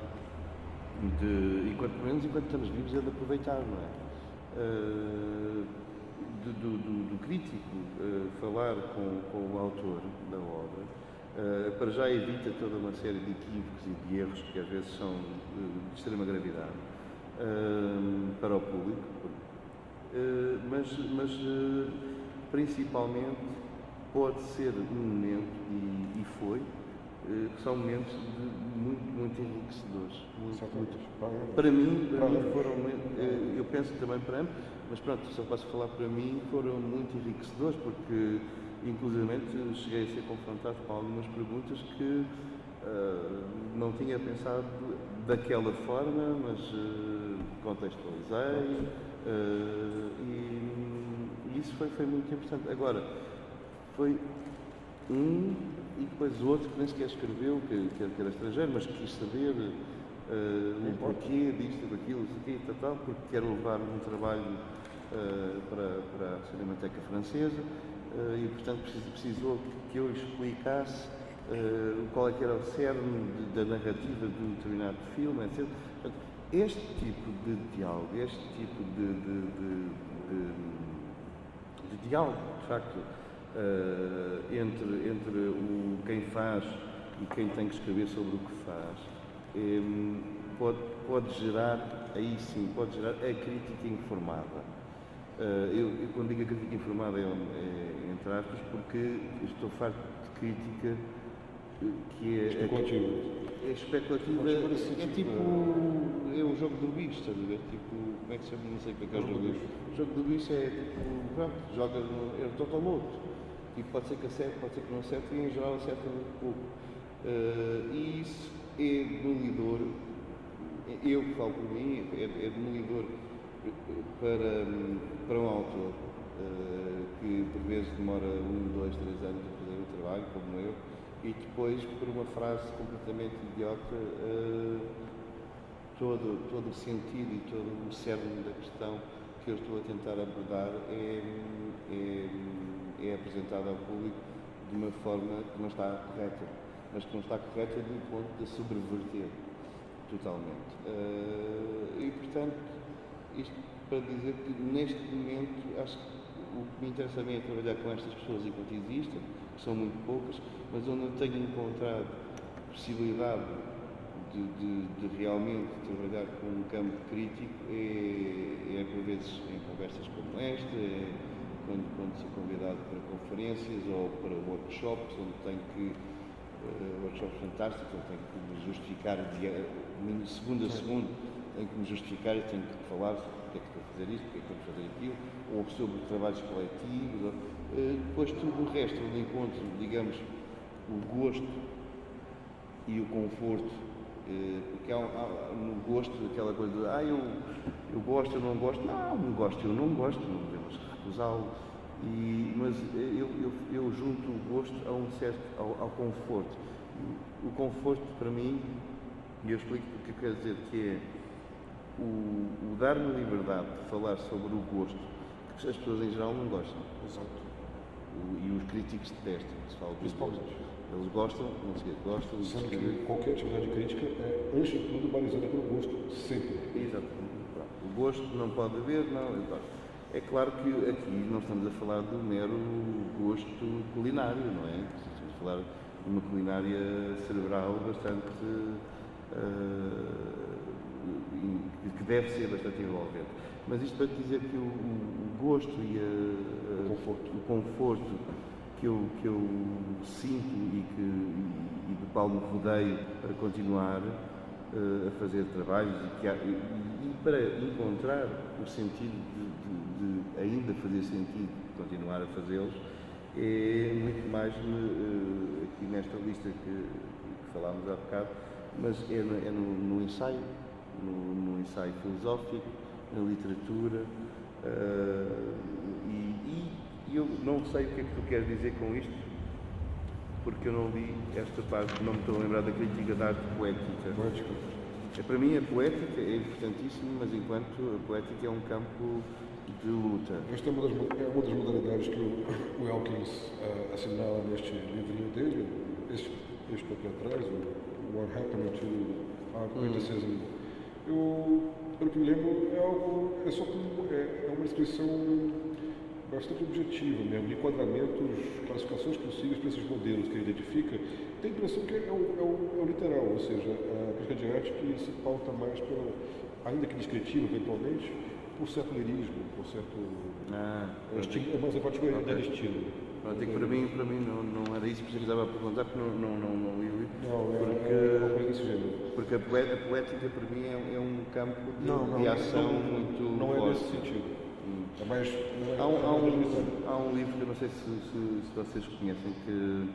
de, pelo menos enquanto estamos vivos, é de aproveitar, não é? Do crítico falar com o autor da obra, para já evita toda uma série de equívocos e de erros que às vezes são de extrema gravidade para o público, mas principalmente pode ser um momento, e foi, que são momentos muito enriquecedores. Para mim foram, eu penso também para mim, mas pronto, só posso falar para mim, foram muito enriquecedores, porque inclusivamente cheguei a ser confrontado com algumas perguntas que não tinha pensado daquela forma, mas contextualizei, e isso foi muito importante. Agora, foi e depois outro que nem sequer escreveu, que era estrangeiro, mas quis saber o porquê disto, daquilo, tal, porque quer levar um trabalho para a Cinemateca Francesa e, portanto, precisou que eu explicasse qual é que era o cerne da narrativa de um determinado filme, etc. Portanto, este tipo de diálogo, este tipo de diálogo, de facto, entre quem faz e quem tem que escrever sobre o que faz, pode gerar, aí sim, pode gerar a crítica informada. Eu quando digo a crítica informada é entre aspas, porque estou farto de crítica que é especulativa, é tipo, é um jogo do bicho, estás a ver? Tipo, como é que se chama? Não sei como é que é o jogo do bicho. O jogo do bicho é tipo, pronto, joga no, é total-loto. Tipo, pode ser que acerte, pode ser que não acerte, e em geral acerta um pouco. E isso é demolidor, eu que falo por mim, é demolidor para um autor que por vezes demora 1, 2, 3 anos a fazer o trabalho, como eu, e depois, por uma frase completamente idiota, todo o sentido e todo o cerne da questão que eu estou a tentar abordar é apresentado ao público de uma forma que não está correta, mas que não está correta do ponto de sobreverter totalmente. E, portanto, isto para dizer que neste momento acho que o que me interessa a mim é trabalhar com estas pessoas enquanto existem, que são muito poucas, mas onde eu tenho encontrado possibilidade de realmente trabalhar com um campo crítico é por vezes em conversas como esta, quando sou convidado para conferências ou para workshops, onde tenho que workshops fantásticos, onde tenho que me justificar segundo a segundo, tenho que me justificar e tenho que falar sobre porque é que estou a fazer isto, porque é que estou a fazer aquilo, ou sobre trabalhos coletivos, depois tudo o resto, onde encontro, digamos, o gosto e o conforto, porque há no gosto aquela coisa de eu gosto, eu não gosto, não gosto, eu não gosto, não devemos recusá-lo, mas eu junto o gosto a um certo, ao conforto. O conforto para mim, e eu explico o que quer dizer, que é o dar-me liberdade de falar sobre o gosto, que as pessoas em geral não gostam. Exato. E os críticos detestam, se fala Principalmente. Eles gostam, não sei o que gostam. Sendo que qualquer atividade crítica é, antes de tudo, balizada pelo gosto, sempre. Exato. O gosto não pode haver, não. É claro que aqui não estamos a falar do mero gosto culinário, não é? Estamos a falar de uma culinária cerebral bastante que deve ser bastante envolvente. Mas isto para dizer que o gosto e o conforto que eu sinto e do qual me rodeio para continuar a fazer trabalhos e para encontrar o sentido de ainda fazer sentido continuar a fazê-los, é muito mais aqui nesta lista que falámos há bocado, mas é no ensaio, no ensaio filosófico, na literatura, e eu não sei o que é que tu queres dizer com isto, porque eu não li esta parte, não me estou a lembrar da crítica da arte poética. Para mim a poética é importantíssima, mas enquanto a poética é um campo de luta. Esta é uma das modalidades que o Elkins assinala neste livrinho dele, este aqui atrás, o What Happened to Art Criticism. Eu, pelo que me lembro, é uma descrição bastante objetiva mesmo, de enquadramentos, classificações possíveis para esses modelos que ele identifica. Tem a impressão que é o literal, ou seja, a crítica de arte que se pauta mais ainda que descritiva eventualmente, por certo lirismo, por certo estilo, mas a particularidade de estilo. Para mim não era isso que eu precisava perguntar, porque não li o livro. Porque a poética para mim é um campo de ação muito não forte. É nesse sentido. É mais, há um livro que eu não sei se vocês conhecem, que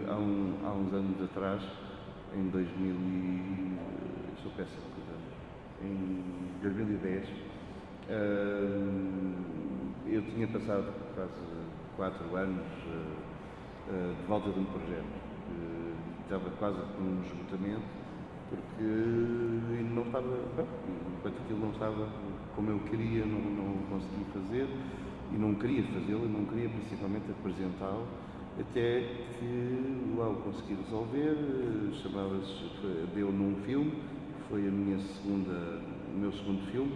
há uns anos atrás, em 2010, eu tinha passado quase 4 anos de volta de um projeto. Estava quase com um esgotamento, porque não estava, enquanto aquilo não estava como eu queria, não consegui fazer, e não queria fazê-lo, e não queria principalmente apresentá-lo, até que lá o consegui resolver. Deu num filme, que foi o meu segundo filme,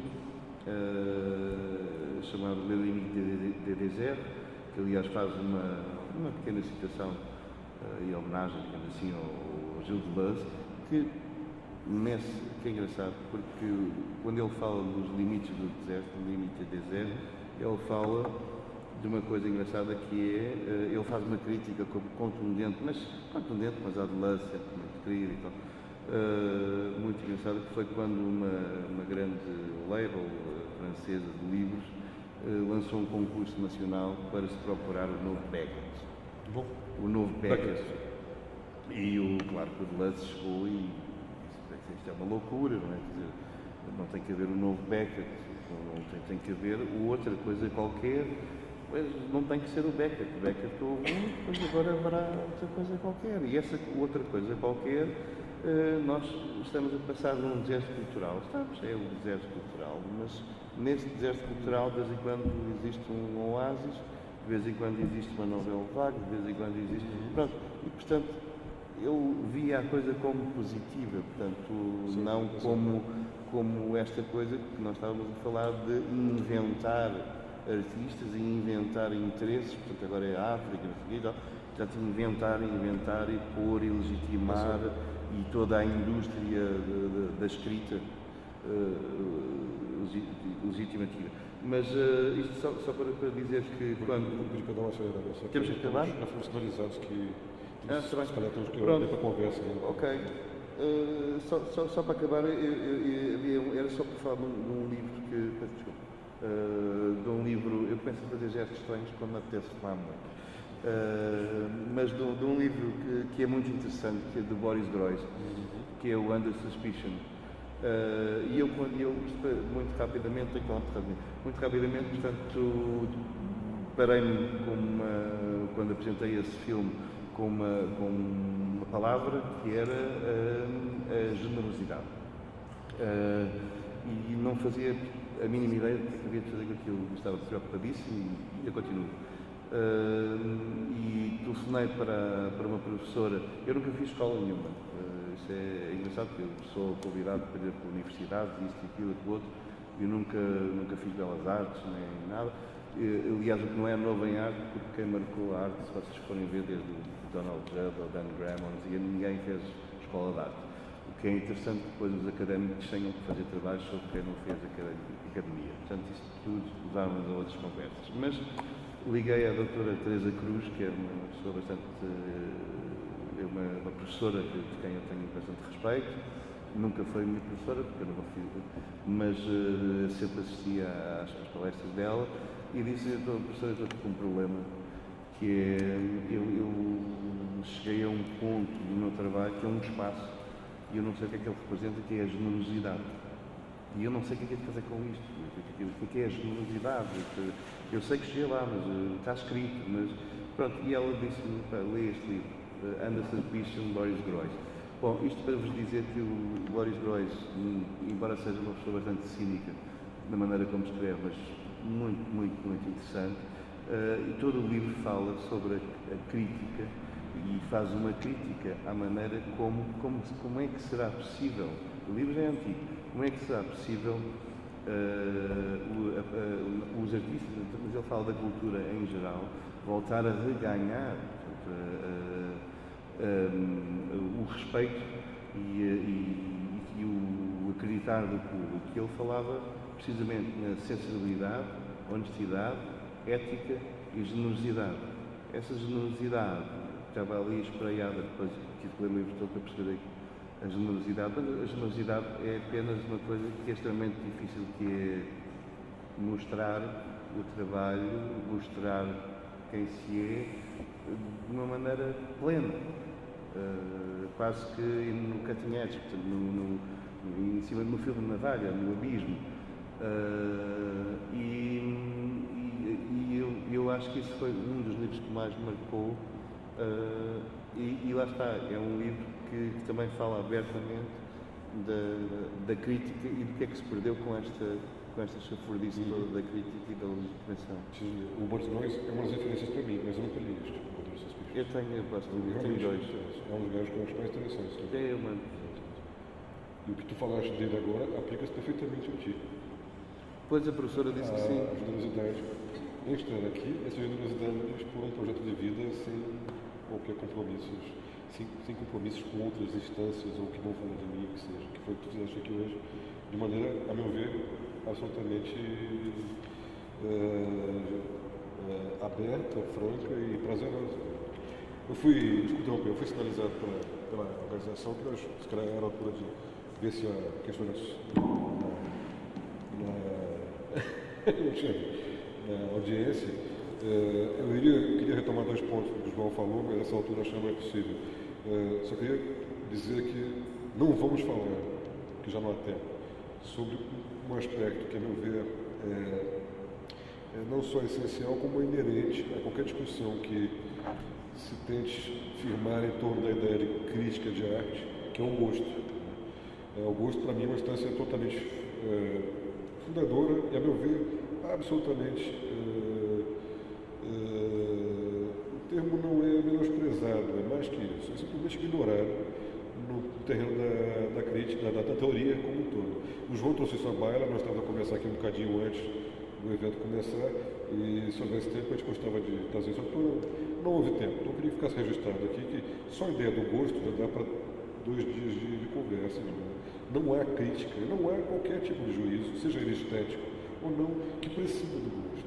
chamado Le Limite des Déserts, que aliás faz uma pequena citação e homenagem, digamos assim, ao Gilles Deleuze, que que é engraçado, porque quando ele fala dos limites do deserto, do limite do deserto, ele fala de uma coisa engraçada que é, ele faz uma crítica contundente, mas à adolescência, muito querida e tal, muito engraçada, que foi quando uma grande label francesa de livros lançou um concurso nacional para se procurar o novo Beckett. Bom. O novo Beckett. E claro que o Deleuze chegou e disse, isto é uma loucura, não é? Quer dizer, não tem que haver um novo Beckett, tem que haver outra coisa qualquer, mas não tem que ser o Beckett. O Beckett houve depois agora haverá outra coisa qualquer. E essa outra coisa qualquer, nós estamos a passar num deserto cultural. É o deserto cultural, mas nesse deserto cultural, de vez em quando existe um oásis, de vez em quando existe uma novela vaga, de vez em quando existe. Pronto, e portanto, eu via a coisa como positiva, portanto, sim, não como esta coisa que nós estávamos a falar de inventar artistas e inventar interesses, portanto, agora é a África, portanto, inventar e pôr e legitimar e toda a indústria da escrita legitimativa. Mas isto só para dizer que quando... Temos que acabar? Já fomos sinalizados que... Se calhar temos que ir para a conversa. Ok. Só para acabar, era só para falar de um livro que... Desculpa. De um livro... Eu penso em fazer gestos estranhos quando me apetece falar muito. Mas de um livro que é muito interessante, que é de Boris Groys, que é o Under Suspicion. E eu muito rapidamente, portanto, parei-me quando apresentei esse filme com uma palavra que era a generosidade. E não fazia a mínima ideia do que havia de fazer com aquilo. Estava preocupadíssimo e eu continuo. E telefonei para uma professora. Eu nunca fiz escola nenhuma. Isso é engraçado, porque eu sou convidado para ir para universidades, isto, aquilo, aquilo outro. Eu nunca fiz belas artes, nem nada. Aliás, o que não é novo em arte, porque quem marcou a arte, se vocês forem ver desde o Donald Judd ou Dan Grammons, e ninguém fez escola de arte. O que é interessante que depois os académicos tenham que fazer trabalhos sobre quem não fez academia. Portanto, isto tudo levar-nos a outras conversas. Mas liguei à doutora Teresa Cruz, que é uma pessoa bastante... uma professora de quem eu tenho bastante respeito. Nunca foi minha professora, porque eu não fiz, mas sempre assistia às palestras dela e disse, professora, eu estou com um problema, que é, eu cheguei a um ponto do meu trabalho que é um espaço e eu não sei o que é que ele representa, que é a generosidade. E eu não sei o que é que é de fazer com isto, o que é a generosidade. Eu sei que cheguei lá, mas está escrito, mas pronto. E ela disse-me, lê este livro, Under Suspicion, Boris Groys. Bom, isto para vos dizer que o Boris Groys, embora seja uma pessoa bastante cínica na maneira como escreve, mas muito, muito, muito interessante, e todo o livro fala sobre a crítica e faz uma crítica à maneira como é que será possível, o livro já é antigo, como é que será possível os artistas, mas ele fala da cultura em geral, voltar a reganhar o respeito e o acreditar do público, que ele falava precisamente na sensibilidade, honestidade, ética e generosidade. Essa generosidade estava ali espraiada, depois tive que ler o livro todo para perceber a generosidade, mas a generosidade é apenas uma coisa que é extremamente difícil, que é mostrar o trabalho, mostrar quem se é de uma maneira plena, quase que no cutting edge, portanto, em cima do filme de navalha, no abismo. Eu acho que isso foi um dos livros que mais me marcou, e lá está, é um livro que também fala abertamente da crítica e do que é que se perdeu com esta chafurdice toda da crítica e da legitimação. O Boris Groys é uma das referências para mim, mas eu nunca li isto. Eu tenho dois. É um dos gajos que eu acho mais interessantes. É, mano. E o que tu falaste dele agora aplica-se perfeitamente a ti. Pois a professora disse que sim. A generosidade em estar aqui, essa generosidade por um projeto de vida sem qualquer compromissos, sem compromissos com outras instâncias ou que não vão de mim, que seja. foi o que tu fizeste aqui hoje, de maneira, a meu ver, absolutamente aberta, franca e prazerosa. Eu fui sinalizado pela organização que nós, se calhar, era a altura de ver se a questão na audiência. Eu queria retomar 2 pontos que o João falou, mas nessa altura acho que não é possível. Só queria dizer que não vamos falar, que já não há tempo, sobre um aspecto que, a meu ver, é não só essencial, como inerente a qualquer discussão que se tente firmar em torno da ideia de crítica de arte, que é o gosto. O gosto, para mim, é uma instância totalmente fundadora e, a meu ver, absolutamente, o termo não é menosprezado, é mais que isso, é simplesmente ignorado no terreno da crítica, da teoria como um todo. O João trouxe isso à baila, nós estávamos a conversar aqui um bocadinho antes do evento começar, e se houvesse tempo a gente gostava de trazer isso. Não houve tempo, então eu queria que ficasse registrado aqui que só a ideia do gosto já dá para 2 dias de conversa. Não há crítica, não há qualquer tipo de juízo, seja ele estético ou não, que precisa do gosto.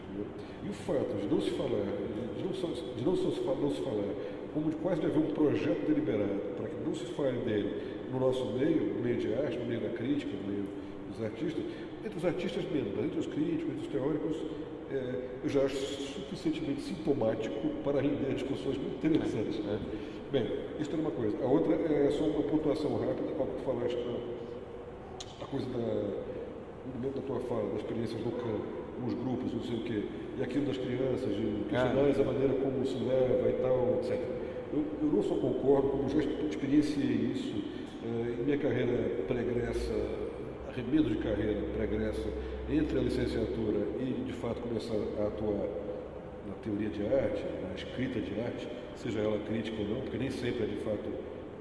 E o fato de não se falar, de não se falar, como de quase de haver um projeto deliberado para que não se fale dele no nosso meio, no meio de arte, no meio da crítica, no meio dos artistas, entre os artistas mesmo, mas entre os críticos, entre os teóricos, eu já acho suficientemente sintomático para render discussões muito interessantes. Bem, isso é uma coisa. A outra é só uma pontuação rápida, para que tu falaste a coisa no momento da tua fala, das experiências no campo, os grupos, não sei o quê, e aquilo das crianças, de questionar a maneira como se leva e tal, etc. Eu não só concordo, como já experienciei isso em minha carreira pregressa, arremedo de carreira pregressa, entre a licenciatura e, de fato, começar a atuar na teoria de arte, na escrita de arte, seja ela crítica ou não, porque nem sempre é, de fato,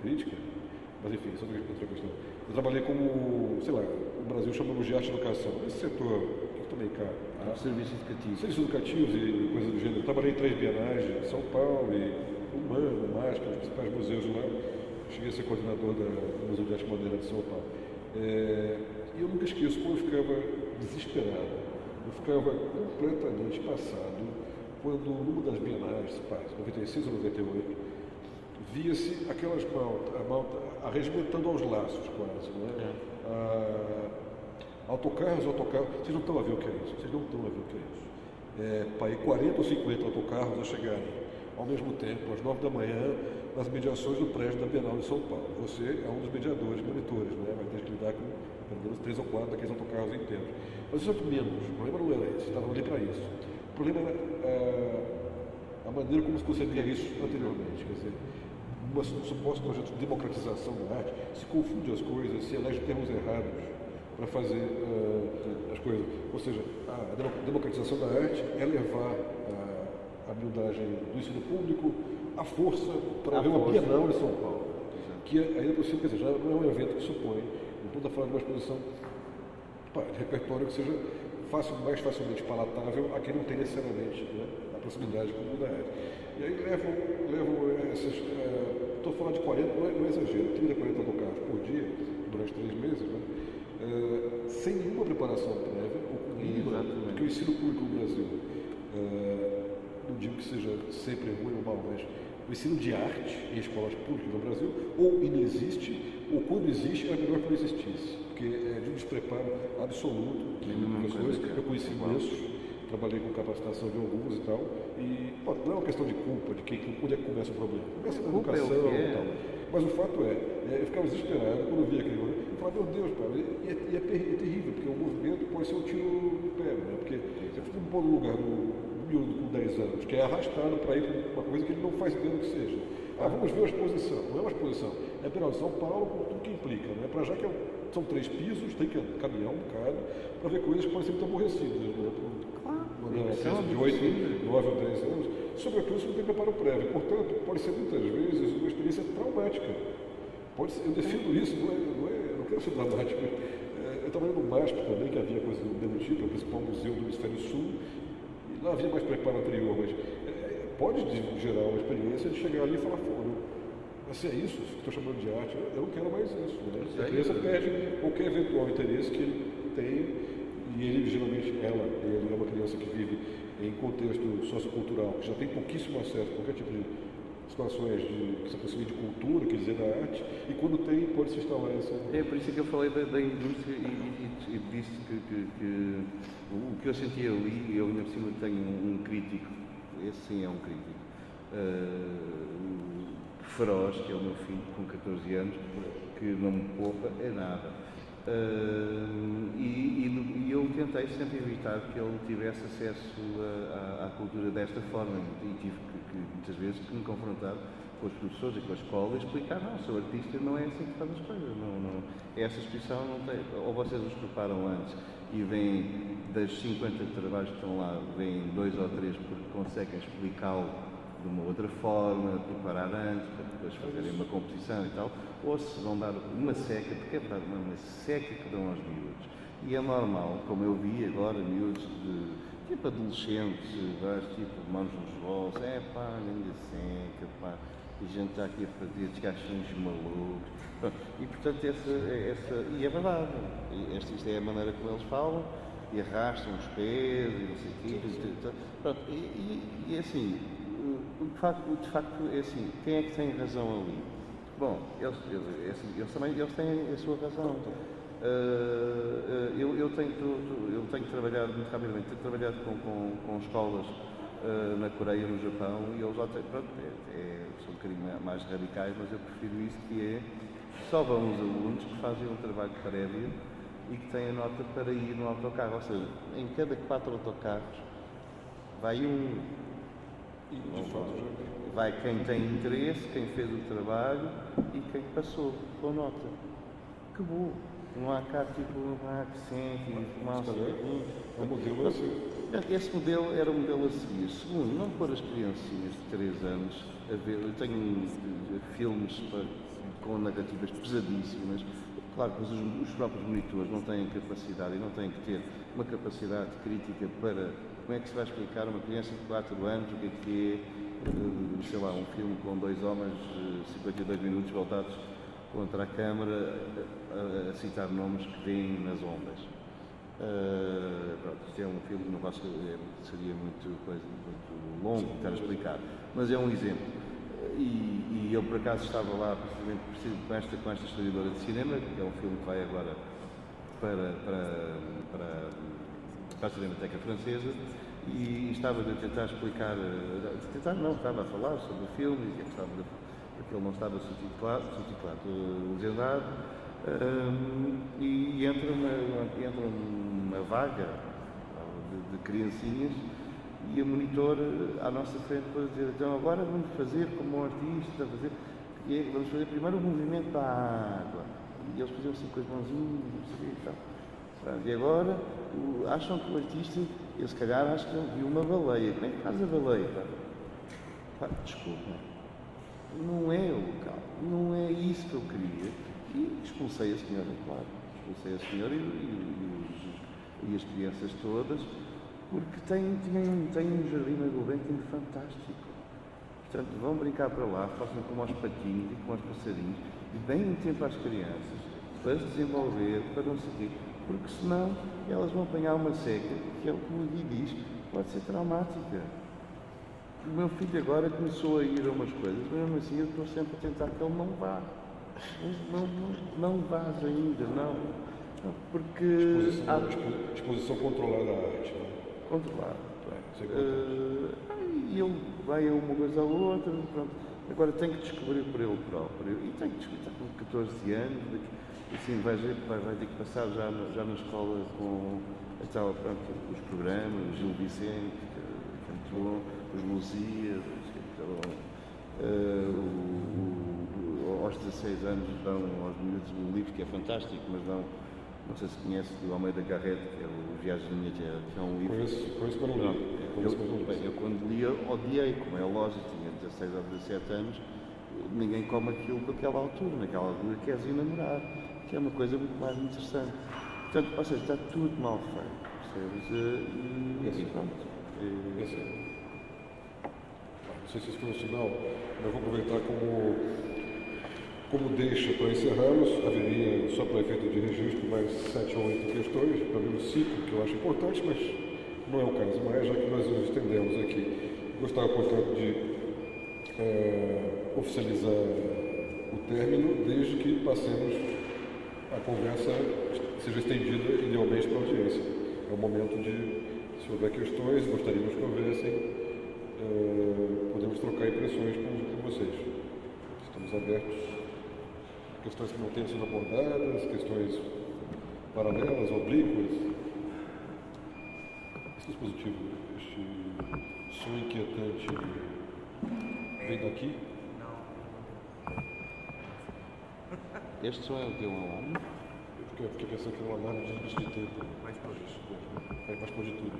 crítica, mas, enfim, isso é outra questão. Eu trabalhei como, sei lá, o Brasil chamamos de arte e educação, esse setor que também caro. Serviços educativos. Serviços educativos e coisas do gênero. Eu trabalhei em 3 bienais, em São Paulo, e Humano, MASP, os principais museus lá. Cheguei a ser coordenador do Museu de Arte Moderna de São Paulo. E eu nunca esqueço como eu ficava desesperado, eu ficava completamente passado quando, numa das bienais, 96 ou 98, via-se aquelas malta arregimentando aos laços, quase, não é? Autocarros, vocês não estão a ver o que é isso, vocês não estão a ver o que é isso. Para ir 40 ou 50 autocarros a chegarem ao mesmo tempo, às 9 da manhã, nas mediações do prédio da Bienal de São Paulo. Você é um dos mediadores, monitores, né? Vai ter que lidar com pelo menos 3 ou 4 daqueles autocarros inteiros. Mas isso é o menos, o problema não era esse, estavam ali para isso. O problema era a maneira como se concedia isso anteriormente. Quer dizer, um suposto projeto de democratização da arte, se confunde as coisas, se elege termos errados para fazer as coisas. Ou seja, a democratização da arte é levar a miudagem do ensino público à força para haver uma Bienal em São Paulo. Que ainda por cima, quer dizer, já não é um evento que supõe, não estou a falar de uma exposição de repertório que seja mais facilmente palatável a quem não tem necessariamente, né, a proximidade com o mundo da arte. E aí levam essas. Estou falando de 40, não é exagero, 30, 40 autocarros por dia, durante 3 meses, né, sem nenhuma preparação prévia, ou com mínima, porque o ensino público no Brasil, não digo que seja sempre ruim ou mal, mas o ensino de arte em escolas públicas no Brasil ou inexiste, ou quando existe é melhor que não existisse, porque é de um despreparo absoluto de professores. Eu conheci imensos, trabalhei com capacitação de alguns e tal, e não é uma questão de culpa, de onde é que começa o problema. Começa na educação e tal. Mas o fato eu ficava desesperado quando eu via aquele momento, e falava, meu Deus, cara, e é terrível, porque o movimento pode ser um tiro no pé, né? Porque você fica um bom lugar com 10 anos, que é arrastado para ir para uma coisa que ele não faz ideia do que seja. Vamos ver a exposição. Não é uma exposição, é Bienal de São Paulo com tudo que implica, né? Para já que são 3 pisos, tem que caminhar um bocado para ver coisas que podem ser muito aborrecidas, né? Uma criança de 8, 9 ou 10 anos, sobretudo se não tem preparo prévio. Portanto, pode ser muitas vezes uma experiência traumática. Eu defino isso, não quero ser dramático. Eu trabalhei no MASP também, que havia coisa do mesmo tipo, é o principal museu do Hemisfério Sul. Lá havia mais preparo anterior, mas pode gerar uma experiência de chegar ali e falar, se é isso, se estou chamando de arte, eu não quero mais isso. Né? Sei. A criança perde qualquer eventual interesse que ele tem, e ele geralmente, ele é uma criança que vive em contexto sociocultural, que já tem pouquíssimo acesso a qualquer tipo de situações que se aproximem de cultura, quer dizer, da arte, e quando tem, pode se instalar essa... É por isso que eu falei da indústria e disse que o que eu senti ali, eu ainda por cima tenho um crítico, esse sim é um crítico, feroz, que é o meu filho, com 14 anos, que não me poupa, é nada. E eu tentei sempre evitar que ele tivesse acesso à cultura desta forma e tive que muitas vezes que me confrontar com os professores e com a escola e explicar, não, sou artista, não é assim que faz as coisas, não, essa exposição não tem, ou vocês os preparam antes e vêm das 50 trabalhos que estão lá, vêm 2 ou 3 porque conseguem explicá-lo de uma outra forma, preparar antes, para depois fazerem uma composição e tal, ou se vão dar uma seca, porque é verdade, uma seca que dão aos miúdos. E é normal, como eu vi agora, miúdos tipo adolescentes, tipo mãos nos bolsos, grande seca, pá, e a gente está aqui a fazer desgastos malucos. Pronto. E portanto, e é verdade, isto é a maneira como eles falam, e arrastam os pés, e não sei o quê, pronto, e assim, de facto, é assim, quem é que tem razão ali? Bom, eles têm a sua razão. Eu tenho trabalhado muito rapidamente, tenho trabalhado com escolas na Coreia, no Japão, e eles lá têm, pronto, são um bocadinho mais radicais, mas eu prefiro isso, que é, só vão os alunos que fazem um trabalho prévio e que têm a nota para ir no autocarro, ou seja, em cada 4 autocarros vai um. Vai quem tem interesse, quem fez o trabalho e quem passou com nota. Que bom! Não há cá tipo uma accent e fumaça. O modelo é assim. Esse modelo era o modelo a seguir. Segundo, não pôr as criancinhas de 3 anos a ver. Eu tenho filmes com narrativas pesadíssimas. Claro que os próprios monitores não têm capacidade e não têm que ter uma capacidade crítica para como é que se vai explicar a uma criança de 4 anos o que é, sei lá, um filme com 2 homens, 52 minutos voltados contra a câmara a citar nomes que vêm nas ondas. Pronto, isto é um filme que não seria muito longo estar a explicar, mas é um exemplo. E eu por acaso estava lá precisamente com esta historiadora de cinema, que é um filme que vai agora para a Cinemateca Francesa, e estava a tentar explicar, estava a falar sobre o filme, e porque ele não estava subtitulado, legendado, e entra uma vaga de criancinhas e a monitor à nossa frente para dizer, então agora vamos fazer como um artista, vamos fazer primeiro o movimento da água. E eles faziam assim com as mãozinhas, não sei o que e tal. E agora acham que o artista, eu se calhar acho que ele viu uma baleia. Como é que faz a baleia? Desculpa, não é o local, não é isso que eu queria. E expulsei a senhora, claro. Expulsei a senhora e as crianças todas, porque tem um jardim na Gulbenkian fantástico. Portanto, vão brincar para lá, façam como aos patinhos e como aos passarinhos, e deem tempo às crianças para se desenvolver, para não seguir, porque senão elas vão apanhar uma seca, que é o que o Gui diz, pode ser traumática. O meu filho agora começou a ir a umas coisas, mas mesmo assim eu estou sempre a tentar que ele não vá. Não vás ainda, não. Porque Exposição controlada à arte. Né? Controlado. Isso é importante. E ele vai a uma coisa ou outra, pronto. Agora tem que descobrir por ele próprio. E tem que descobrir, está com 14 anos, assim, vai ter que passar já na escola com os programas, o Gil Vicente, que é muito bom, os Luzias, que é muito bom. Aos 16 anos dão aos miúdos um livro que é fantástico, mas não sei se conhece, do Almeida Garrett, que é o Viagem de Minha, que é um livro. Conheço para não ler. Eu quando li, odiei, como é lógico, tinha 16 ou 17 anos, ninguém come aquilo naquela altura que és ir namorar, que é uma coisa muito mais interessante. Portanto, ou seja, está tudo mal feito, percebes? E pronto. Não sei se isso foi um sinal, mas vou aproveitar como Como deixa para encerrarmos, haveria, só para efeito de registro, mais 7 ou 8 questões, para ver o ciclo, que eu acho importante, mas não é o caso mais, já que nós nos estendemos aqui. Gostaria, portanto, de oficializar o término, desde que passemos a conversa, seja estendida idealmente para a audiência. É o momento de, se houver questões, gostaríamos que houvessem, podemos trocar impressões com vocês. Estamos abertos. Questões que não tenham sido abordadas, questões paralelas, oblíquas. Esse dispositivo, este som inquietante, vem daqui? Este som é o que? Um alarme? Eu fiquei pensando que era um alarme de tempo. Mais para isso. Mais para de tudo.